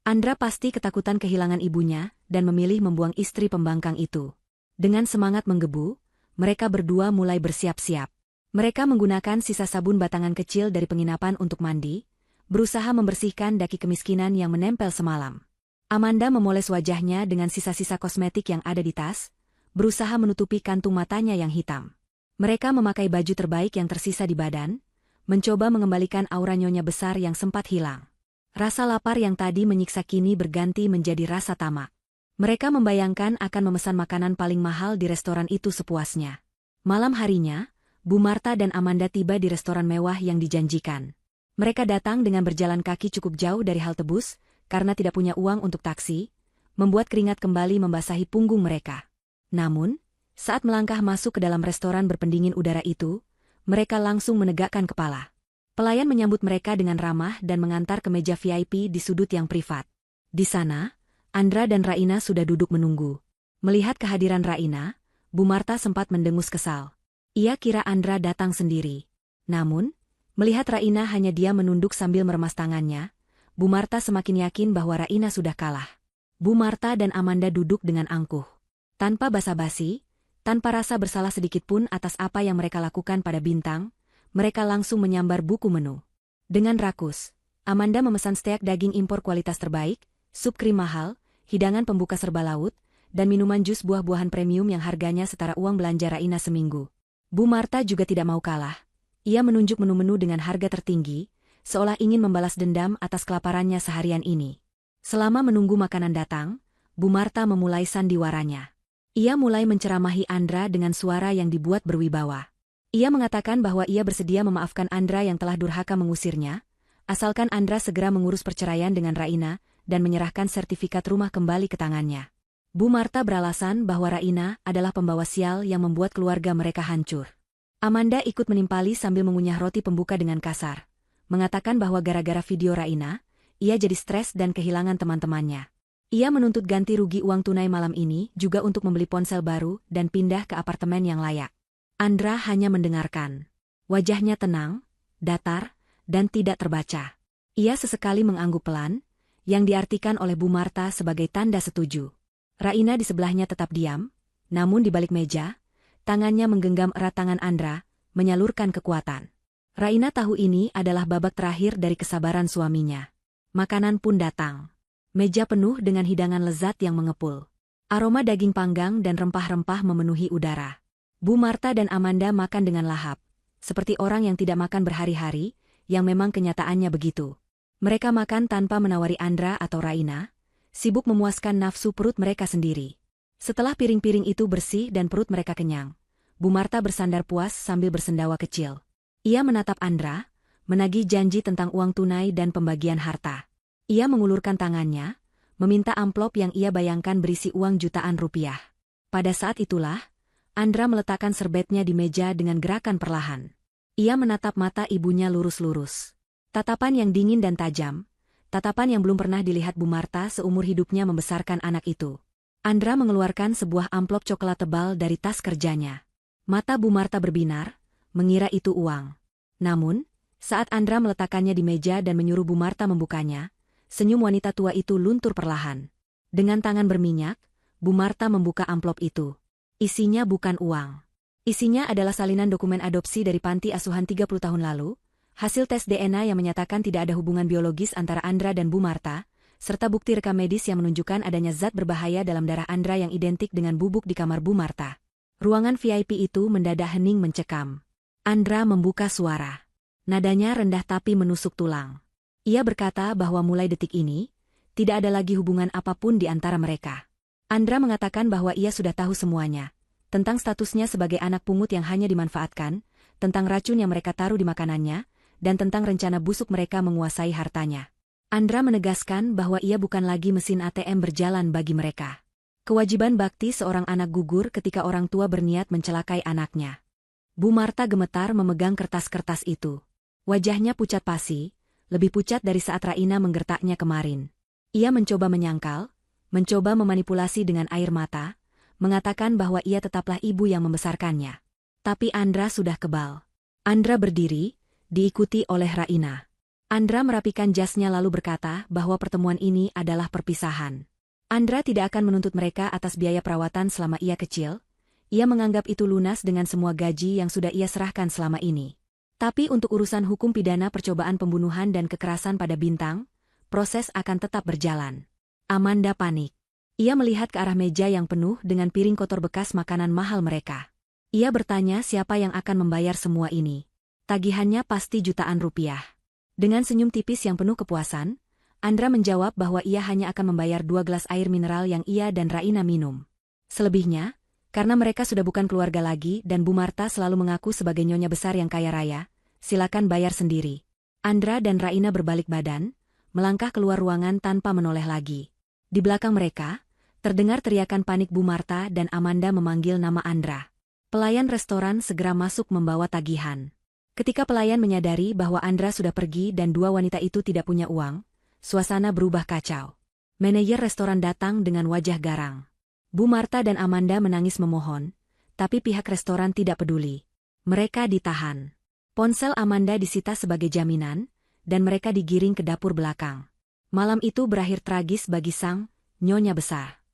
S1: Andra pasti ketakutan kehilangan ibunya dan memilih membuang istri pembangkang itu. Dengan semangat menggebu, mereka berdua mulai bersiap-siap. Mereka menggunakan sisa sabun batangan kecil dari penginapan untuk mandi, berusaha membersihkan daki kemiskinan yang menempel semalam. Amanda memoles wajahnya dengan sisa-sisa kosmetik yang ada di tas, berusaha menutupi kantung matanya yang hitam. Mereka memakai baju terbaik yang tersisa di badan, mencoba mengembalikan aura nyonya besar yang sempat hilang. Rasa lapar yang tadi menyiksa kini berganti menjadi rasa tamak. Mereka membayangkan akan memesan makanan paling mahal di restoran itu sepuasnya. Malam harinya, Bu Marta dan Amanda tiba di restoran mewah yang dijanjikan. Mereka datang dengan berjalan kaki cukup jauh dari halte bus, karena tidak punya uang untuk taksi, membuat keringat kembali membasahi punggung mereka. Namun, saat melangkah masuk ke dalam restoran berpendingin udara itu, mereka langsung menegakkan kepala. Pelayan menyambut mereka dengan ramah dan mengantar ke meja VIP di sudut yang privat. Di sana, Andra dan Raina sudah duduk menunggu. Melihat kehadiran Raina, Bu Marta sempat mendengus kesal. Ia kira Andra datang sendiri. Namun, melihat Raina hanya dia menunduk sambil meremas tangannya, Bu Marta semakin yakin bahwa Raina sudah kalah. Bu Marta dan Amanda duduk dengan angkuh. Tanpa basa-basi, tanpa rasa bersalah sedikitpun atas apa yang mereka lakukan pada Bintang, mereka langsung menyambar buku menu. Dengan rakus, Amanda memesan steak daging impor kualitas terbaik, sup krim mahal, hidangan pembuka serba laut, dan minuman jus buah-buahan premium yang harganya setara uang belanja Raina seminggu. Bu Marta juga tidak mau kalah. Ia menunjuk menu-menu dengan harga tertinggi, seolah ingin membalas dendam atas kelaparannya seharian ini. Selama menunggu makanan datang, Bu Marta memulai sandiwaranya. Ia mulai menceramahi Andra dengan suara yang dibuat berwibawa. Ia mengatakan bahwa ia bersedia memaafkan Andra yang telah durhaka mengusirnya, asalkan Andra segera mengurus perceraian dengan Raina dan menyerahkan sertifikat rumah kembali ke tangannya. Bu Marta beralasan bahwa Raina adalah pembawa sial yang membuat keluarga mereka hancur. Amanda ikut menimpali sambil mengunyah roti pembuka dengan kasar, mengatakan bahwa gara-gara video Raina, ia jadi stres dan kehilangan teman-temannya. Ia menuntut ganti rugi uang tunai malam ini juga untuk membeli ponsel baru dan pindah ke apartemen yang layak. Andra hanya mendengarkan. Wajahnya tenang, datar, dan tidak terbaca. Ia sesekali mengangguk pelan, yang diartikan oleh Bu Marta sebagai tanda setuju. Raina di sebelahnya tetap diam, namun di balik meja, tangannya menggenggam erat tangan Andra, menyalurkan kekuatan. Raina tahu ini adalah babak terakhir dari kesabaran suaminya. Makanan pun datang. Meja penuh dengan hidangan lezat yang mengepul. Aroma daging panggang dan rempah-rempah memenuhi udara. Bu Marta dan Amanda makan dengan lahap, seperti orang yang tidak makan berhari-hari, yang memang kenyataannya begitu. Mereka makan tanpa menawari Andra atau Raina, sibuk memuaskan nafsu perut mereka sendiri. Setelah piring-piring itu bersih dan perut mereka kenyang, Bu Marta bersandar puas sambil bersendawa kecil. Ia menatap Andra, menagih janji tentang uang tunai dan pembagian harta. Ia mengulurkan tangannya, meminta amplop yang ia bayangkan berisi uang jutaan rupiah. Pada saat itulah, Andra meletakkan serbetnya di meja dengan gerakan perlahan. Ia menatap mata ibunya lurus-lurus. Tatapan yang dingin dan tajam, tatapan yang belum pernah dilihat Bu Marta seumur hidupnya membesarkan anak itu. Andra mengeluarkan sebuah amplop coklat tebal dari tas kerjanya. Mata Bu Marta berbinar, mengira itu uang. Namun, saat Andra meletakkannya di meja dan menyuruh Bu Marta membukanya, senyum wanita tua itu luntur perlahan. Dengan tangan berminyak, Bu Marta membuka amplop itu. Isinya bukan uang. Isinya adalah salinan dokumen adopsi dari panti asuhan 30 tahun lalu, hasil tes DNA yang menyatakan tidak ada hubungan biologis antara Andra dan Bu Marta, serta bukti rekam medis yang menunjukkan adanya zat berbahaya dalam darah Andra yang identik dengan bubuk di kamar Bu Marta. Ruangan VIP itu mendadak hening mencekam. Andra membuka suara. Nadanya rendah tapi menusuk tulang. Ia berkata bahwa mulai detik ini, tidak ada lagi hubungan apapun di antara mereka. Andra mengatakan bahwa ia sudah tahu semuanya, tentang statusnya sebagai anak pungut yang hanya dimanfaatkan, tentang racun yang mereka taruh di makanannya, dan tentang rencana busuk mereka menguasai hartanya. Andra menegaskan bahwa ia bukan lagi mesin ATM berjalan bagi mereka. Kewajiban bakti seorang anak gugur ketika orang tua berniat mencelakai anaknya. Bu Marta gemetar memegang kertas-kertas itu. Wajahnya pucat pasi, lebih pucat dari saat Raina menggertaknya kemarin. Ia mencoba menyangkal, mencoba memanipulasi dengan air mata, mengatakan bahwa ia tetaplah ibu yang membesarkannya. Tapi Andra sudah kebal. Andra berdiri, diikuti oleh Raina. Andra merapikan jasnya lalu berkata bahwa pertemuan ini adalah perpisahan. Andra tidak akan menuntut mereka atas biaya perawatan selama ia kecil. Ia menganggap itu lunas dengan semua gaji yang sudah ia serahkan selama ini. Tapi untuk urusan hukum pidana percobaan pembunuhan dan kekerasan pada Bintang, proses akan tetap berjalan. Amanda panik. Ia melihat ke arah meja yang penuh dengan piring kotor bekas makanan mahal mereka. Ia bertanya siapa yang akan membayar semua ini. Tagihannya pasti jutaan rupiah. Dengan senyum tipis yang penuh kepuasan, Andra menjawab bahwa ia hanya akan membayar 2 gelas air mineral yang ia dan Raina minum. Selebihnya, karena mereka sudah bukan keluarga lagi dan Bu Marta selalu mengaku sebagai nyonya besar yang kaya raya, silakan bayar sendiri. Andra dan Raina berbalik badan, melangkah keluar ruangan tanpa menoleh lagi. Di belakang mereka, terdengar teriakan panik Bu Marta dan Amanda memanggil nama Andra. Pelayan restoran segera masuk membawa tagihan. Ketika pelayan menyadari bahwa Andra sudah pergi dan dua wanita itu tidak punya uang, suasana berubah kacau. Manajer restoran datang dengan wajah garang. Bu Marta dan Amanda menangis memohon, tapi pihak restoran tidak peduli. Mereka ditahan. Ponsel Amanda disita sebagai jaminan, dan mereka digiring ke dapur belakang. Malam itu berakhir tragis bagi sang nyonya besar.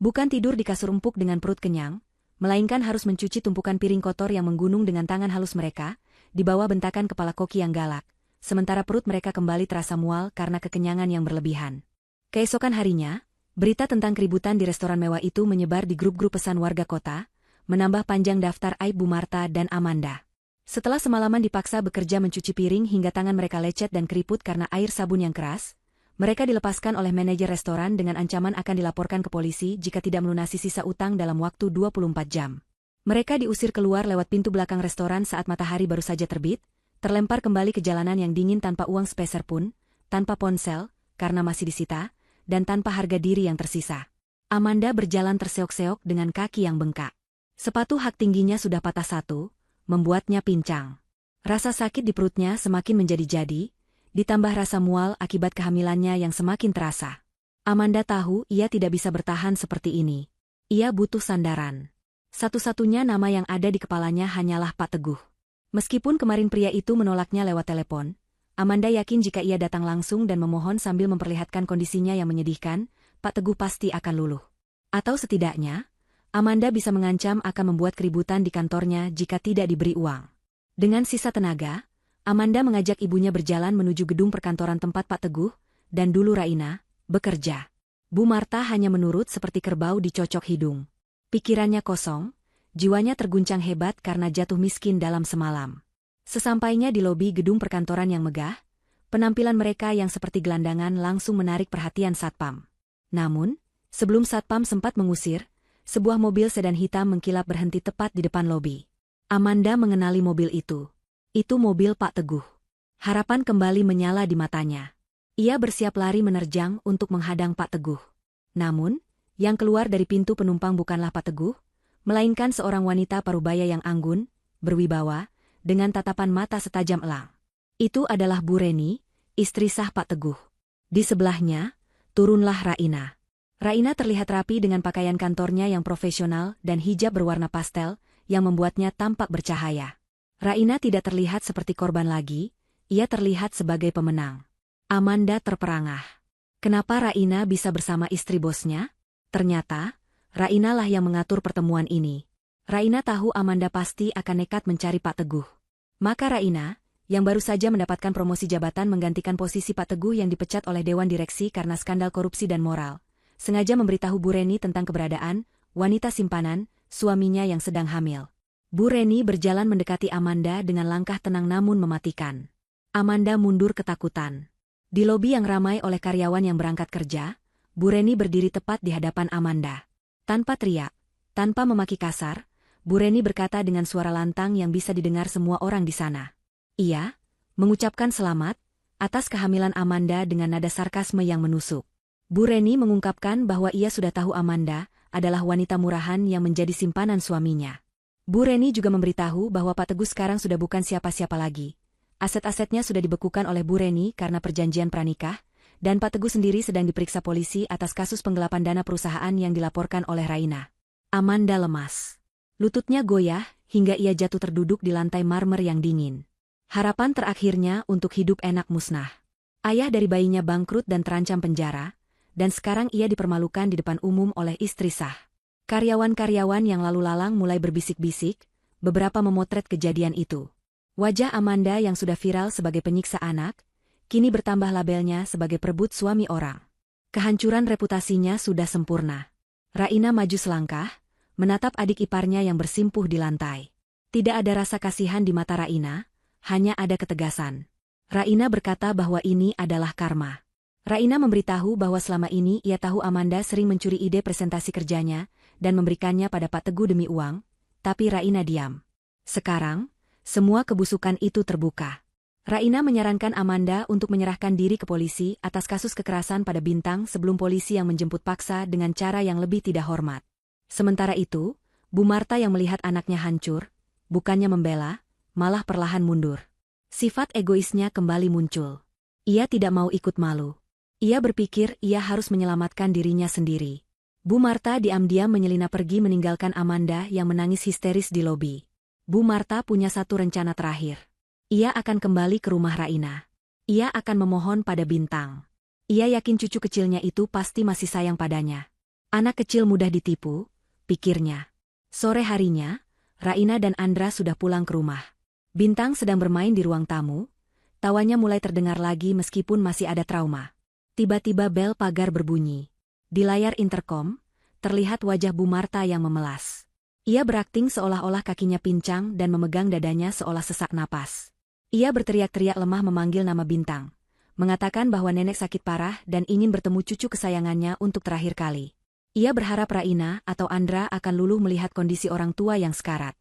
S1: Bukan tidur di kasur empuk dengan perut kenyang, melainkan harus mencuci tumpukan piring kotor yang menggunung dengan tangan halus mereka, di bawah bentakan kepala koki yang galak, sementara perut mereka kembali terasa mual karena kekenyangan yang berlebihan. Keesokan harinya, berita tentang keributan di restoran mewah itu menyebar di grup-grup pesan warga kota, menambah panjang daftar aib Bu Marta dan Amanda. Setelah semalaman dipaksa bekerja mencuci piring hingga tangan mereka lecet dan keriput karena air sabun yang keras, mereka dilepaskan oleh manajer restoran dengan ancaman akan dilaporkan ke polisi jika tidak melunasi sisa utang dalam waktu 24 jam. Mereka diusir keluar lewat pintu belakang restoran saat matahari baru saja terbit, terlempar kembali ke jalanan yang dingin tanpa uang sepeser pun, tanpa ponsel, karena masih disita, dan tanpa harga diri yang tersisa. Amanda berjalan terseok-seok dengan kaki yang bengkak. Sepatu hak tingginya sudah patah satu, membuatnya pincang. Rasa sakit di perutnya semakin menjadi-jadi, ditambah rasa mual akibat kehamilannya yang semakin terasa. Amanda tahu ia tidak bisa bertahan seperti ini. Ia butuh sandaran. Satu-satunya nama yang ada di kepalanya hanyalah Pak Teguh. Meskipun kemarin pria itu menolaknya lewat telepon, Amanda yakin jika ia datang langsung dan memohon sambil memperlihatkan kondisinya yang menyedihkan, Pak Teguh pasti akan luluh. Atau setidaknya, Amanda bisa mengancam akan membuat keributan di kantornya jika tidak diberi uang. Dengan sisa tenaga, Amanda mengajak ibunya berjalan menuju gedung perkantoran tempat Pak Teguh, dan dulu Raina, bekerja. Bu Marta hanya menurut seperti kerbau dicocok hidung. Pikirannya kosong, jiwanya terguncang hebat karena jatuh miskin dalam semalam. Sesampainya di lobi gedung perkantoran yang megah, Penampilan mereka yang seperti gelandangan langsung menarik perhatian Satpam. Namun, sebelum Satpam sempat mengusir, sebuah mobil sedan hitam mengkilap berhenti tepat di depan lobi. Amanda mengenali mobil itu. Itu mobil Pak Teguh. Harapan kembali menyala di matanya. Ia bersiap lari menerjang untuk menghadang Pak Teguh. Namun, yang keluar dari pintu penumpang bukanlah Pak Teguh, melainkan seorang wanita parubaya yang anggun, berwibawa, dengan tatapan mata setajam elang. Itu adalah Bu Reni, istri sah Pak Teguh. Di sebelahnya, turunlah Raina. Raina terlihat rapi dengan pakaian kantornya yang profesional dan hijab berwarna pastel, yang membuatnya tampak bercahaya. Raina tidak terlihat seperti korban lagi, ia terlihat sebagai pemenang. Amanda terperangah. Kenapa Raina bisa bersama istri bosnya? Ternyata, Raina lah yang mengatur pertemuan ini. Raina tahu Amanda pasti akan nekat mencari Pak Teguh. Maka Raina, yang baru saja mendapatkan promosi jabatan menggantikan posisi Pak Teguh yang dipecat oleh Dewan Direksi karena skandal korupsi dan moral, sengaja memberitahu Bu Reni tentang keberadaan wanita simpanan, suaminya yang sedang hamil. Bu Reni berjalan mendekati Amanda dengan langkah tenang namun mematikan. Amanda mundur ketakutan. Di lobi yang ramai oleh karyawan yang berangkat kerja, Bu Reni berdiri tepat di hadapan Amanda. Tanpa teriak, tanpa memaki kasar, Bu Reni berkata dengan suara lantang yang bisa didengar semua orang di sana. Ia mengucapkan selamat atas kehamilan Amanda dengan nada sarkasme yang menusuk. Bu Reni mengungkapkan bahwa ia sudah tahu Amanda adalah wanita murahan yang menjadi simpanan suaminya. Bu Reni juga memberitahu bahwa Pak Teguh sekarang sudah bukan siapa-siapa lagi. Aset-asetnya sudah dibekukan oleh Bu Reni karena perjanjian pranikah, dan Pak Teguh sendiri sedang diperiksa polisi atas kasus penggelapan dana perusahaan yang dilaporkan oleh Raina. Amanda lemas. Lututnya goyah hingga ia jatuh terduduk di lantai marmer yang dingin. Harapan terakhirnya untuk hidup enak musnah. Ayah dari bayinya bangkrut dan terancam penjara, dan sekarang ia dipermalukan di depan umum oleh istri sah. Karyawan-karyawan yang lalu lalang mulai berbisik-bisik, beberapa memotret kejadian itu. Wajah Amanda yang sudah viral sebagai penyiksa anak, kini bertambah labelnya sebagai perebut suami orang. Kehancuran reputasinya sudah sempurna. Raina maju selangkah, menatap adik iparnya yang bersimpuh di lantai. Tidak ada rasa kasihan di mata Raina, hanya ada ketegasan. Raina berkata bahwa ini adalah karma. Raina memberitahu bahwa selama ini ia tahu Amanda sering mencuri ide presentasi kerjanya dan memberikannya pada Pak Teguh demi uang, tapi Raina diam. Sekarang, semua kebusukan itu terbuka. Raina menyarankan Amanda untuk menyerahkan diri ke polisi atas kasus kekerasan pada Bintang sebelum polisi yang menjemput paksa dengan cara yang lebih tidak hormat. Sementara itu, Bu Marta yang melihat anaknya hancur, bukannya membela, malah perlahan mundur. Sifat egoisnya kembali muncul. Ia tidak mau ikut malu. Ia berpikir ia harus menyelamatkan dirinya sendiri. Bu Marta diam-diam menyelinap pergi meninggalkan Amanda yang menangis histeris di lobi. Bu Marta punya satu rencana terakhir. Ia akan kembali ke rumah Raina. Ia akan memohon pada Bintang. Ia yakin cucu kecilnya itu pasti masih sayang padanya. Anak kecil mudah ditipu, pikirnya. Sore harinya, Raina dan Andra sudah pulang ke rumah. Bintang sedang bermain di ruang tamu, tawanya mulai terdengar lagi meskipun masih ada trauma. Tiba-tiba bel pagar berbunyi. Di layar interkom, terlihat wajah Bu Marta yang memelas. Ia berakting seolah-olah kakinya pincang dan memegang dadanya seolah sesak napas. Ia berteriak-teriak lemah memanggil nama Bintang, mengatakan bahwa nenek sakit parah dan ingin bertemu cucu kesayangannya untuk terakhir kali. Ia berharap Raina atau Andra akan luluh melihat kondisi orang tua yang sekarat.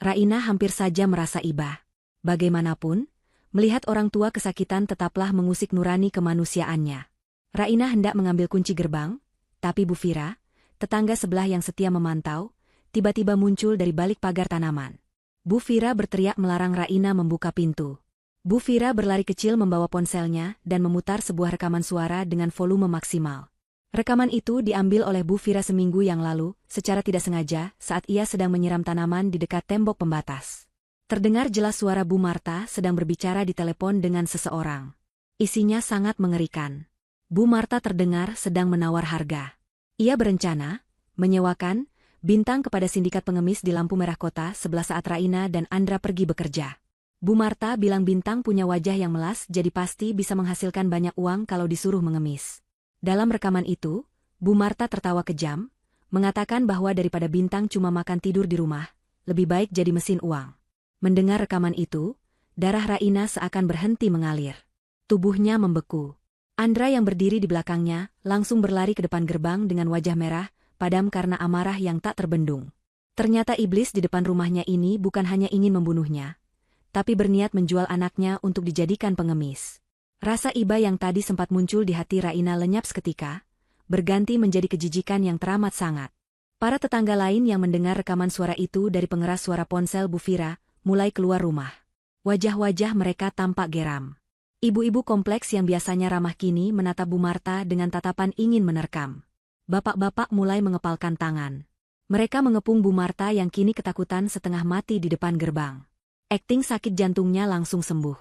S1: Raina hampir saja merasa iba. Bagaimanapun, melihat orang tua kesakitan tetaplah mengusik nurani kemanusiaannya. Raina hendak mengambil kunci gerbang, tapi Bu Fira, tetangga sebelah yang setia memantau, tiba-tiba muncul dari balik pagar tanaman. Bu Fira berteriak melarang Raina membuka pintu. Bu Fira berlari kecil membawa ponselnya dan memutar sebuah rekaman suara dengan volume maksimal. Rekaman itu diambil oleh Bu Fira seminggu yang lalu, secara tidak sengaja, saat ia sedang menyiram tanaman di dekat tembok pembatas. Terdengar jelas suara Bu Marta sedang berbicara di telepon dengan seseorang. Isinya sangat mengerikan. Bu Marta terdengar sedang menawar harga. Ia berencana menyewakan Bintang kepada sindikat pengemis di lampu merah kota sebelah saat Raina dan Andra pergi bekerja. Bu Marta bilang Bintang punya wajah yang melas jadi pasti bisa menghasilkan banyak uang kalau disuruh mengemis. Dalam rekaman itu, Bu Marta tertawa kejam, mengatakan bahwa daripada Bintang cuma makan tidur di rumah, lebih baik jadi mesin uang. Mendengar rekaman itu, darah Raina seakan berhenti mengalir. Tubuhnya membeku. Andra yang berdiri di belakangnya langsung berlari ke depan gerbang dengan wajah merah, padam karena amarah yang tak terbendung. Ternyata iblis di depan rumahnya ini bukan hanya ingin membunuhnya, tapi berniat menjual anaknya untuk dijadikan pengemis. Rasa iba yang tadi sempat muncul di hati Raina lenyap seketika, berganti menjadi kejijikan yang teramat sangat. Para tetangga lain yang mendengar rekaman suara itu dari pengeras suara ponsel Bu Fira, mulai keluar rumah. Wajah-wajah mereka tampak geram. Ibu-ibu kompleks yang biasanya ramah kini menatap Bu Marta dengan tatapan ingin menerkam. Bapak-bapak mulai mengepalkan tangan. Mereka mengepung Bu Marta yang kini ketakutan setengah mati di depan gerbang. Akting sakit jantungnya langsung sembuh.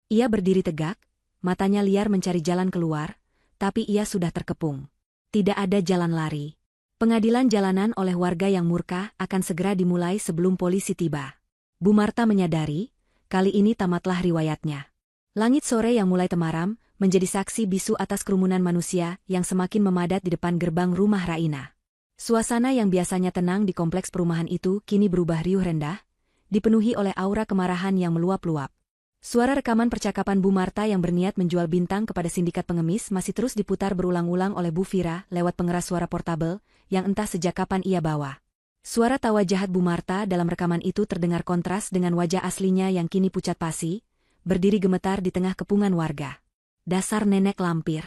S1: Ia berdiri tegak, matanya liar mencari jalan keluar, tapi ia sudah terkepung. Tidak ada jalan lari. Pengadilan jalanan oleh warga yang murka akan segera dimulai sebelum polisi tiba. Bu Marta menyadari, kali ini tamatlah riwayatnya. Langit sore yang mulai temaram, menjadi saksi bisu atas kerumunan manusia yang semakin memadat di depan gerbang rumah Raina. Suasana yang biasanya tenang di kompleks perumahan itu kini berubah riuh rendah, dipenuhi oleh aura kemarahan yang meluap-luap. Suara rekaman percakapan Bu Marta yang berniat menjual bintang kepada sindikat pengemis masih terus diputar berulang-ulang oleh Bu Fira lewat pengeras suara portabel yang entah sejak kapan ia bawa. Suara tawa jahat Bu Marta dalam rekaman itu terdengar kontras dengan wajah aslinya yang kini pucat pasi, berdiri gemetar di tengah kepungan warga. Dasar nenek lampir.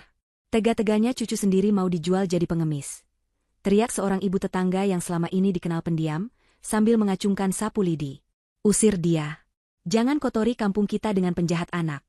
S1: Tega-teganya cucu sendiri mau dijual jadi pengemis. Teriak seorang ibu tetangga yang selama ini dikenal pendiam, sambil mengacungkan sapu lidi. Usir dia. Jangan kotori kampung kita dengan penjahat anak.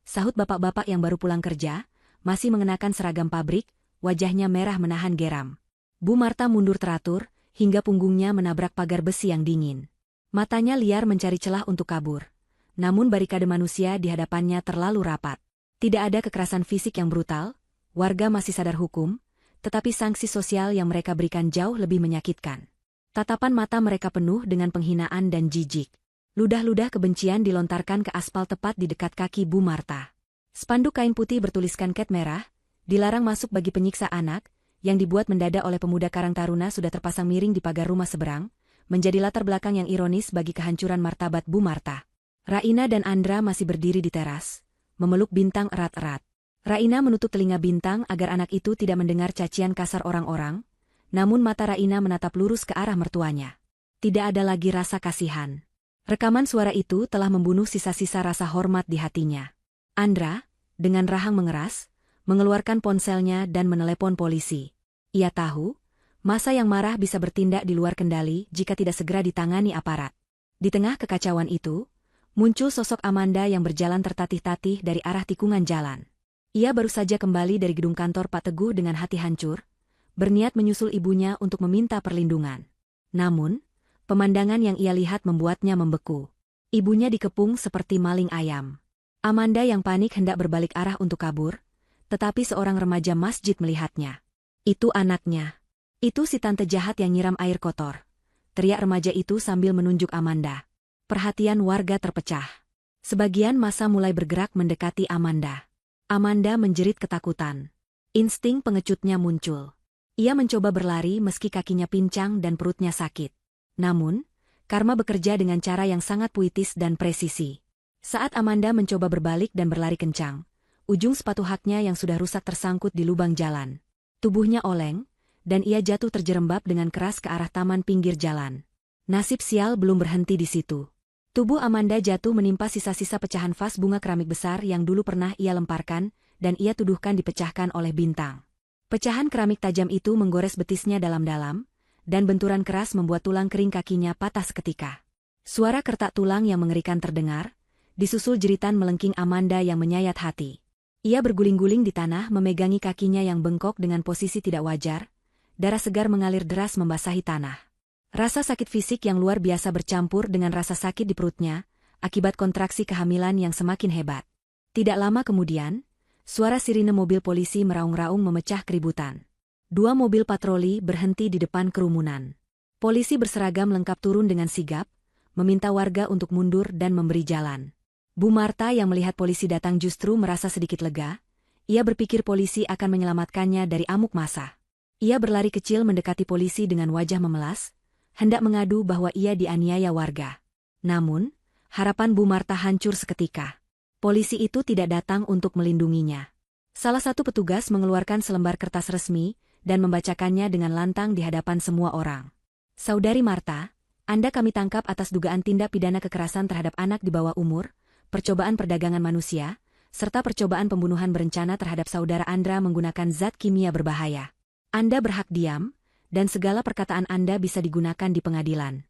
S1: Sahut bapak-bapak yang baru pulang kerja, masih mengenakan seragam pabrik, wajahnya merah menahan geram. Bu Marta mundur teratur, hingga punggungnya menabrak pagar besi yang dingin. Matanya liar mencari celah untuk kabur. Namun barikade manusia di hadapannya terlalu rapat. Tidak ada kekerasan fisik yang brutal, warga masih sadar hukum, tetapi sanksi sosial yang mereka berikan jauh lebih menyakitkan. Tatapan mata mereka penuh dengan penghinaan dan jijik. Ludah-ludah kebencian dilontarkan ke aspal tepat di dekat kaki Bu Marta. Spanduk kain putih bertuliskan cat merah, dilarang masuk bagi penyiksa anak, yang dibuat mendadak oleh pemuda Karang Taruna sudah terpasang miring di pagar rumah seberang, menjadi latar belakang yang ironis bagi kehancuran martabat Bu Marta. Raina dan Andra masih berdiri di teras, memeluk Bintang erat-erat. Raina menutup telinga Bintang agar anak itu tidak mendengar cacian kasar orang-orang, namun mata Raina menatap lurus ke arah mertuanya. Tidak ada lagi rasa kasihan. Rekaman suara itu telah membunuh sisa-sisa rasa hormat di hatinya. Andra, dengan rahang mengeras, mengeluarkan ponselnya dan menelepon polisi. Ia tahu, massa yang marah bisa bertindak di luar kendali jika tidak segera ditangani aparat. Di tengah kekacauan itu, muncul sosok Amanda yang berjalan tertatih-tatih dari arah tikungan jalan. Ia baru saja kembali dari gedung kantor Pak Teguh dengan hati hancur, berniat menyusul ibunya untuk meminta perlindungan. Namun, pemandangan yang ia lihat membuatnya membeku. Ibunya dikepung seperti maling ayam. Amanda yang panik hendak berbalik arah untuk kabur, tetapi seorang remaja masjid melihatnya. Itu anaknya. Itu si tante jahat yang nyiram air kotor. Teriak remaja itu sambil menunjuk Amanda. Perhatian warga terpecah. Sebagian massa mulai bergerak mendekati Amanda. Amanda menjerit ketakutan. Insting pengecutnya muncul. Ia mencoba berlari meski kakinya pincang dan perutnya sakit. Namun, karma bekerja dengan cara yang sangat puitis dan presisi. Saat Amanda mencoba berbalik dan berlari kencang, ujung sepatu haknya yang sudah rusak tersangkut di lubang jalan. Tubuhnya oleng, dan ia jatuh terjerembab dengan keras ke arah taman pinggir jalan. Nasib sial belum berhenti di situ. Tubuh Amanda jatuh menimpa sisa-sisa pecahan vas bunga keramik besar yang dulu pernah ia lemparkan, dan ia tuduhkan dipecahkan oleh Bintang. Pecahan keramik tajam itu menggores betisnya dalam-dalam, dan benturan keras membuat tulang kering kakinya patah seketika. Suara kertak tulang yang mengerikan terdengar, disusul jeritan melengking Amanda yang menyayat hati. Ia berguling-guling di tanah memegangi kakinya yang bengkok dengan posisi tidak wajar, darah segar mengalir deras membasahi tanah. Rasa sakit fisik yang luar biasa bercampur dengan rasa sakit di perutnya, akibat kontraksi kehamilan yang semakin hebat. Tidak lama kemudian, suara sirine mobil polisi meraung-raung memecah keributan. 2 mobil patroli berhenti di depan kerumunan. Polisi berseragam lengkap turun dengan sigap, meminta warga untuk mundur dan memberi jalan. Bu Marta yang melihat polisi datang justru merasa sedikit lega, ia berpikir polisi akan menyelamatkannya dari amuk massa. Ia berlari kecil mendekati polisi dengan wajah memelas, hendak mengadu bahwa ia dianiaya warga. Namun, harapan Bu Marta hancur seketika. Polisi itu tidak datang untuk melindunginya. Salah satu petugas mengeluarkan selembar kertas resmi dan membacakannya dengan lantang di hadapan semua orang. Saudari Marta, Anda kami tangkap atas dugaan tindak pidana kekerasan terhadap anak di bawah umur, percobaan perdagangan manusia, serta percobaan pembunuhan berencana terhadap saudara Andra menggunakan zat kimia berbahaya. Anda berhak diam, dan segala perkataan Anda bisa digunakan di pengadilan.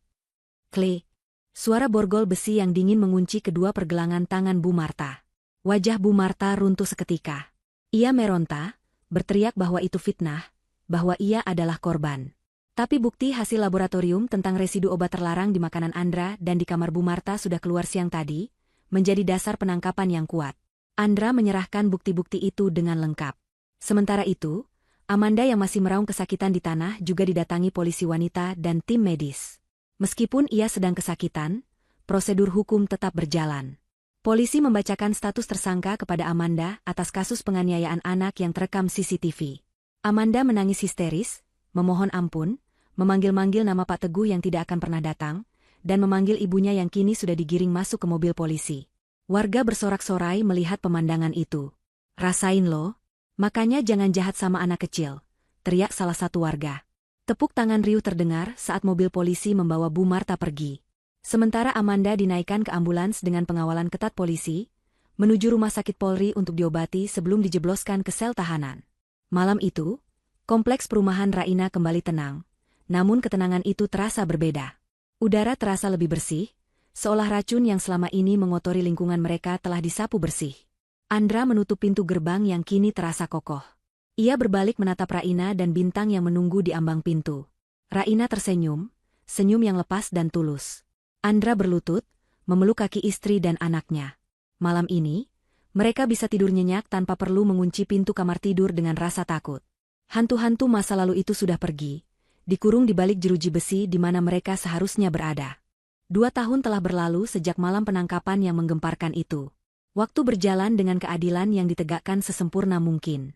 S1: Klik. Suara borgol besi yang dingin mengunci kedua pergelangan tangan Bu Marta. Wajah Bu Marta runtuh seketika. Ia meronta, berteriak bahwa itu fitnah, bahwa ia adalah korban. Tapi bukti hasil laboratorium tentang residu obat terlarang di makanan Andra dan di kamar Bu Marta sudah keluar siang tadi, menjadi dasar penangkapan yang kuat. Andra menyerahkan bukti-bukti itu dengan lengkap. Sementara itu, Amanda yang masih meraung kesakitan di tanah juga didatangi polisi wanita dan tim medis. Meskipun ia sedang kesakitan, prosedur hukum tetap berjalan. Polisi membacakan status tersangka kepada Amanda atas kasus penganiayaan anak yang terekam CCTV. Amanda menangis histeris, memohon ampun, memanggil-manggil nama Pak Teguh yang tidak akan pernah datang, dan memanggil ibunya yang kini sudah digiring masuk ke mobil polisi. Warga bersorak-sorai melihat pemandangan itu. Rasain lo, makanya jangan jahat sama anak kecil, teriak salah satu warga. Tepuk tangan riuh terdengar saat mobil polisi membawa Bu Marta pergi. Sementara Amanda dinaikkan ke ambulans dengan pengawalan ketat polisi, menuju rumah sakit Polri untuk diobati sebelum dijebloskan ke sel tahanan. Malam itu, kompleks perumahan Raina kembali tenang, namun ketenangan itu terasa berbeda. Udara terasa lebih bersih, seolah racun yang selama ini mengotori lingkungan mereka telah disapu bersih. Andra menutup pintu gerbang yang kini terasa kokoh. Ia berbalik menatap Raina dan Bintang yang menunggu di ambang pintu. Raina tersenyum, senyum yang lepas dan tulus. Andra berlutut, memeluk kaki istri dan anaknya. Malam ini, mereka bisa tidur nyenyak tanpa perlu mengunci pintu kamar tidur dengan rasa takut. Hantu-hantu masa lalu itu sudah pergi, dikurung di balik jeruji besi di mana mereka seharusnya berada. 2 tahun telah berlalu sejak malam penangkapan yang menggemparkan itu. Waktu berjalan dengan keadilan yang ditegakkan sesempurna mungkin.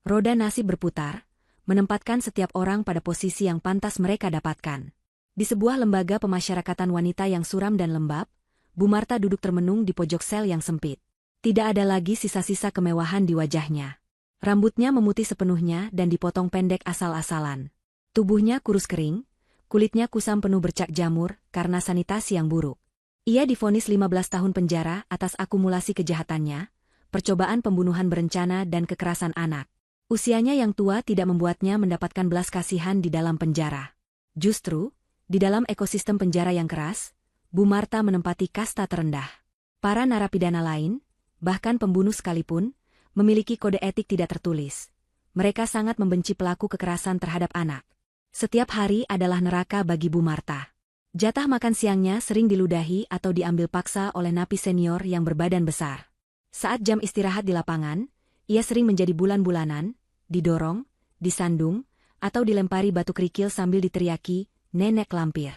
S1: Roda nasib berputar, menempatkan setiap orang pada posisi yang pantas mereka dapatkan. Di sebuah lembaga pemasyarakatan wanita yang suram dan lembab, Bu Marta duduk termenung di pojok sel yang sempit. Tidak ada lagi sisa-sisa kemewahan di wajahnya. Rambutnya memutih sepenuhnya dan dipotong pendek asal-asalan. Tubuhnya kurus kering, kulitnya kusam penuh bercak jamur karena sanitasi yang buruk. Ia divonis 15 tahun penjara atas akumulasi kejahatannya, percobaan pembunuhan berencana dan kekerasan anak. Usianya yang tua tidak membuatnya mendapatkan belas kasihan di dalam penjara. Justru, di dalam ekosistem penjara yang keras, Bu Marta menempati kasta terendah. Para narapidana lain, bahkan pembunuh sekalipun, memiliki kode etik tidak tertulis. Mereka sangat membenci pelaku kekerasan terhadap anak. Setiap hari adalah neraka bagi Bu Marta. Jatah makan siangnya sering diludahi atau diambil paksa oleh napi senior yang berbadan besar. Saat jam istirahat di lapangan, ia sering menjadi bulan-bulanan, didorong, disandung, atau dilempari batu kerikil sambil diteriaki, "Nenek lampir."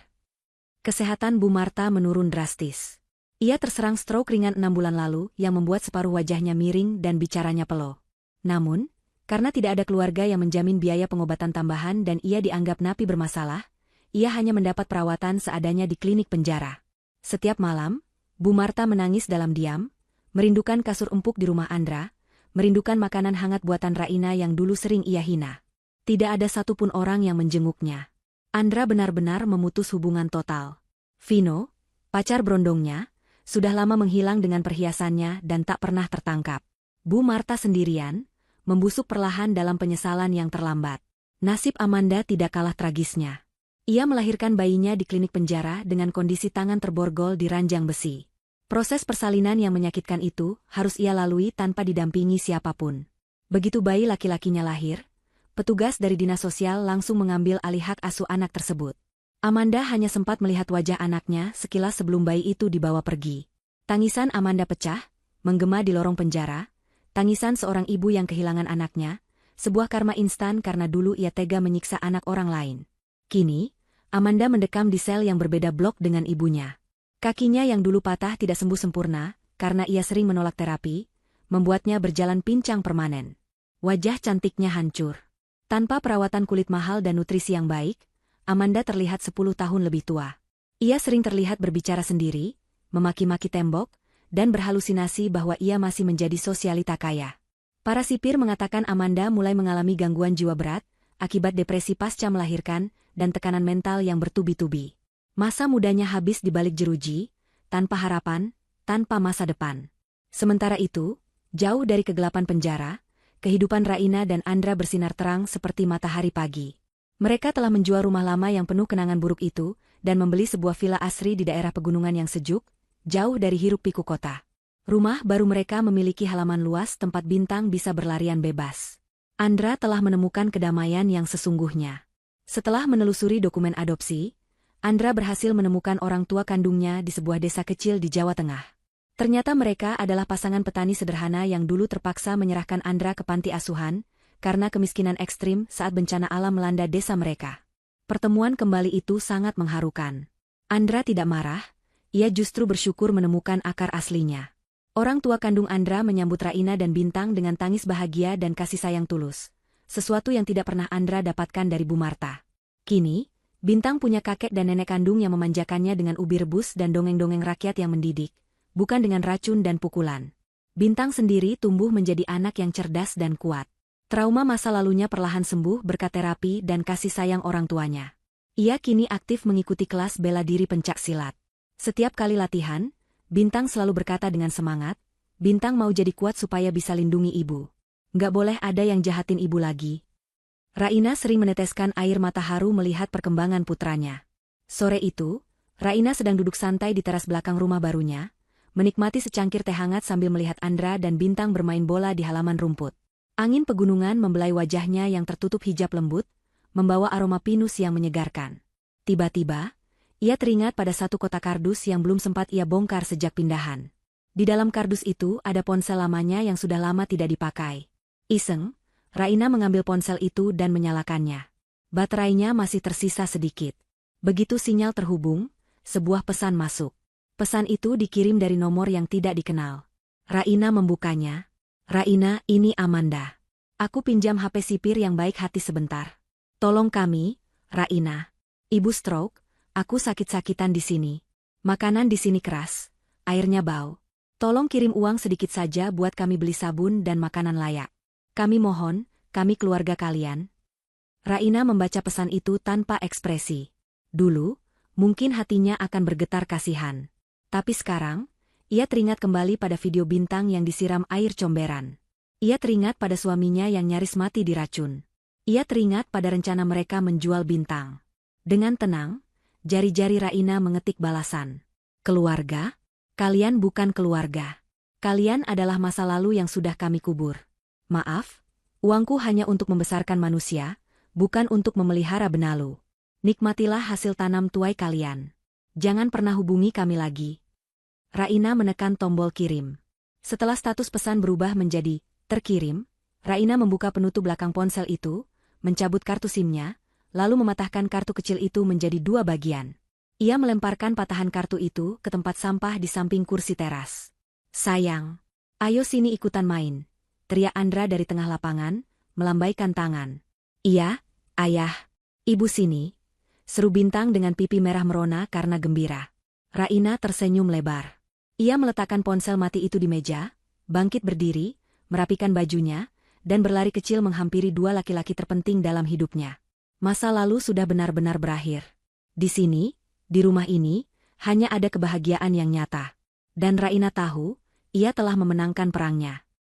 S1: Kesehatan Bu Marta menurun drastis. Ia terserang stroke ringan 6 bulan lalu yang membuat separuh wajahnya miring dan bicaranya pelo. Namun, karena tidak ada keluarga yang menjamin biaya pengobatan tambahan dan ia dianggap napi bermasalah, ia hanya mendapat perawatan seadanya di klinik penjara. Setiap malam, Bu Marta menangis dalam diam, merindukan kasur empuk di rumah Andra, merindukan makanan hangat buatan Raina yang dulu sering ia hina. Tidak ada satupun orang yang menjenguknya. Andra benar-benar memutus hubungan total. Vino, pacar berondongnya, sudah lama menghilang dengan perhiasannya dan tak pernah tertangkap. Bu Marta sendirian, membusuk perlahan dalam penyesalan yang terlambat. Nasib Amanda tidak kalah tragisnya. Ia melahirkan bayinya di klinik penjara dengan kondisi tangan terborgol di ranjang besi. Proses persalinan yang menyakitkan itu harus ia lalui tanpa didampingi siapapun. Begitu bayi laki-lakinya lahir, petugas dari dinas sosial langsung mengambil alih hak asuh anak tersebut. Amanda hanya sempat melihat wajah anaknya sekilas sebelum bayi itu dibawa pergi. Tangisan Amanda pecah, menggema di lorong penjara, tangisan seorang ibu yang kehilangan anaknya, sebuah karma instan karena dulu ia tega menyiksa anak orang lain. Kini, Amanda mendekam di sel yang berbeda blok dengan ibunya. Kakinya yang dulu patah tidak sembuh sempurna, karena ia sering menolak terapi, membuatnya berjalan pincang permanen. Wajah cantiknya hancur. Tanpa perawatan kulit mahal dan nutrisi yang baik, Amanda terlihat 10 tahun lebih tua. Ia sering terlihat berbicara sendiri, memaki-maki tembok, dan berhalusinasi bahwa ia masih menjadi sosialita kaya. Para sipir mengatakan Amanda mulai mengalami gangguan jiwa berat, akibat depresi pasca melahirkan, dan tekanan mental yang bertubi-tubi. Masa mudanya habis di balik jeruji, tanpa harapan, tanpa masa depan. Sementara itu, jauh dari kegelapan penjara, kehidupan Raina dan Andra bersinar terang seperti matahari pagi. Mereka telah menjual rumah lama yang penuh kenangan buruk itu, dan membeli sebuah villa asri di daerah pegunungan yang sejuk, jauh dari hiruk-pikuk kota. Rumah baru mereka memiliki halaman luas tempat Bintang bisa berlarian bebas. Andra telah menemukan kedamaian yang sesungguhnya. Setelah menelusuri dokumen adopsi, Andra berhasil menemukan orang tua kandungnya di sebuah desa kecil di Jawa Tengah. Ternyata mereka adalah pasangan petani sederhana yang dulu terpaksa menyerahkan Andra ke panti asuhan, karena kemiskinan ekstrim saat bencana alam melanda desa mereka. Pertemuan kembali itu sangat mengharukan. Andra tidak marah, ia justru bersyukur menemukan akar aslinya. Orang tua kandung Andra menyambut Raina dan Bintang dengan tangis bahagia dan kasih sayang tulus, sesuatu yang tidak pernah Andra dapatkan dari Bu Marta. Kini, Bintang punya kakek dan nenek kandung yang memanjakannya dengan ubi rebus dan dongeng-dongeng rakyat yang mendidik, bukan dengan racun dan pukulan. Bintang sendiri tumbuh menjadi anak yang cerdas dan kuat. Trauma masa lalunya perlahan sembuh berkat terapi dan kasih sayang orang tuanya. Ia kini aktif mengikuti kelas bela diri pencak silat. Setiap kali latihan, Bintang selalu berkata dengan semangat, Bintang mau jadi kuat supaya bisa lindungi ibu. Nggak boleh ada yang jahatin ibu lagi. Raina sering meneteskan air mata haru melihat perkembangan putranya. Sore itu, Raina sedang duduk santai di teras belakang rumah barunya, menikmati secangkir teh hangat sambil melihat Andra dan Bintang bermain bola di halaman rumput. Angin pegunungan membelai wajahnya yang tertutup hijab lembut, membawa aroma pinus yang menyegarkan. Tiba-tiba, ia teringat pada satu kotak kardus yang belum sempat ia bongkar sejak pindahan. Di dalam kardus itu ada ponsel lamanya yang sudah lama tidak dipakai. Iseng, Raina mengambil ponsel itu dan menyalakannya. Baterainya masih tersisa sedikit. Begitu sinyal terhubung, sebuah pesan masuk. Pesan itu dikirim dari nomor yang tidak dikenal. Raina membukanya. Raina, ini Amanda. Aku pinjam HP sipir yang baik hati sebentar. Tolong kami, Raina. Ibu stroke, aku sakit-sakitan di sini. Makanan di sini keras, airnya bau. Tolong kirim uang sedikit saja buat kami beli sabun dan makanan layak. Kami mohon, kami keluarga kalian. Raina membaca pesan itu tanpa ekspresi. Dulu, mungkin hatinya akan bergetar kasihan. Tapi sekarang, ia teringat kembali pada video Bintang yang disiram air comberan. Ia teringat pada suaminya yang nyaris mati diracun. Ia teringat pada rencana mereka menjual Bintang. Dengan tenang, jari-jari Raina mengetik balasan. Keluarga? Kalian bukan keluarga. Kalian adalah masa lalu yang sudah kami kubur. Maaf, uangku hanya untuk membesarkan manusia, bukan untuk memelihara benalu. Nikmatilah hasil tanam tuai kalian. Jangan pernah hubungi kami lagi. Raina menekan tombol kirim. Setelah status pesan berubah menjadi terkirim, Raina membuka penutup belakang ponsel itu, mencabut kartu SIM-nya, lalu mematahkan kartu kecil itu menjadi dua bagian. Ia melemparkan patahan kartu itu ke tempat sampah di samping kursi teras. Sayang, ayo sini ikutan main, teriak Andra dari tengah lapangan, melambaikan tangan. Iya, ayah. Ibu sini, seru Bintang dengan pipi merah merona karena gembira. Raina tersenyum lebar. Ia meletakkan ponsel mati itu di meja, bangkit berdiri, merapikan bajunya, dan berlari kecil menghampiri dua laki-laki terpenting dalam hidupnya. Masa lalu sudah benar-benar berakhir. Di sini, di rumah ini, hanya ada kebahagiaan yang nyata. Dan Raina tahu, ia telah memenangkan perangnya.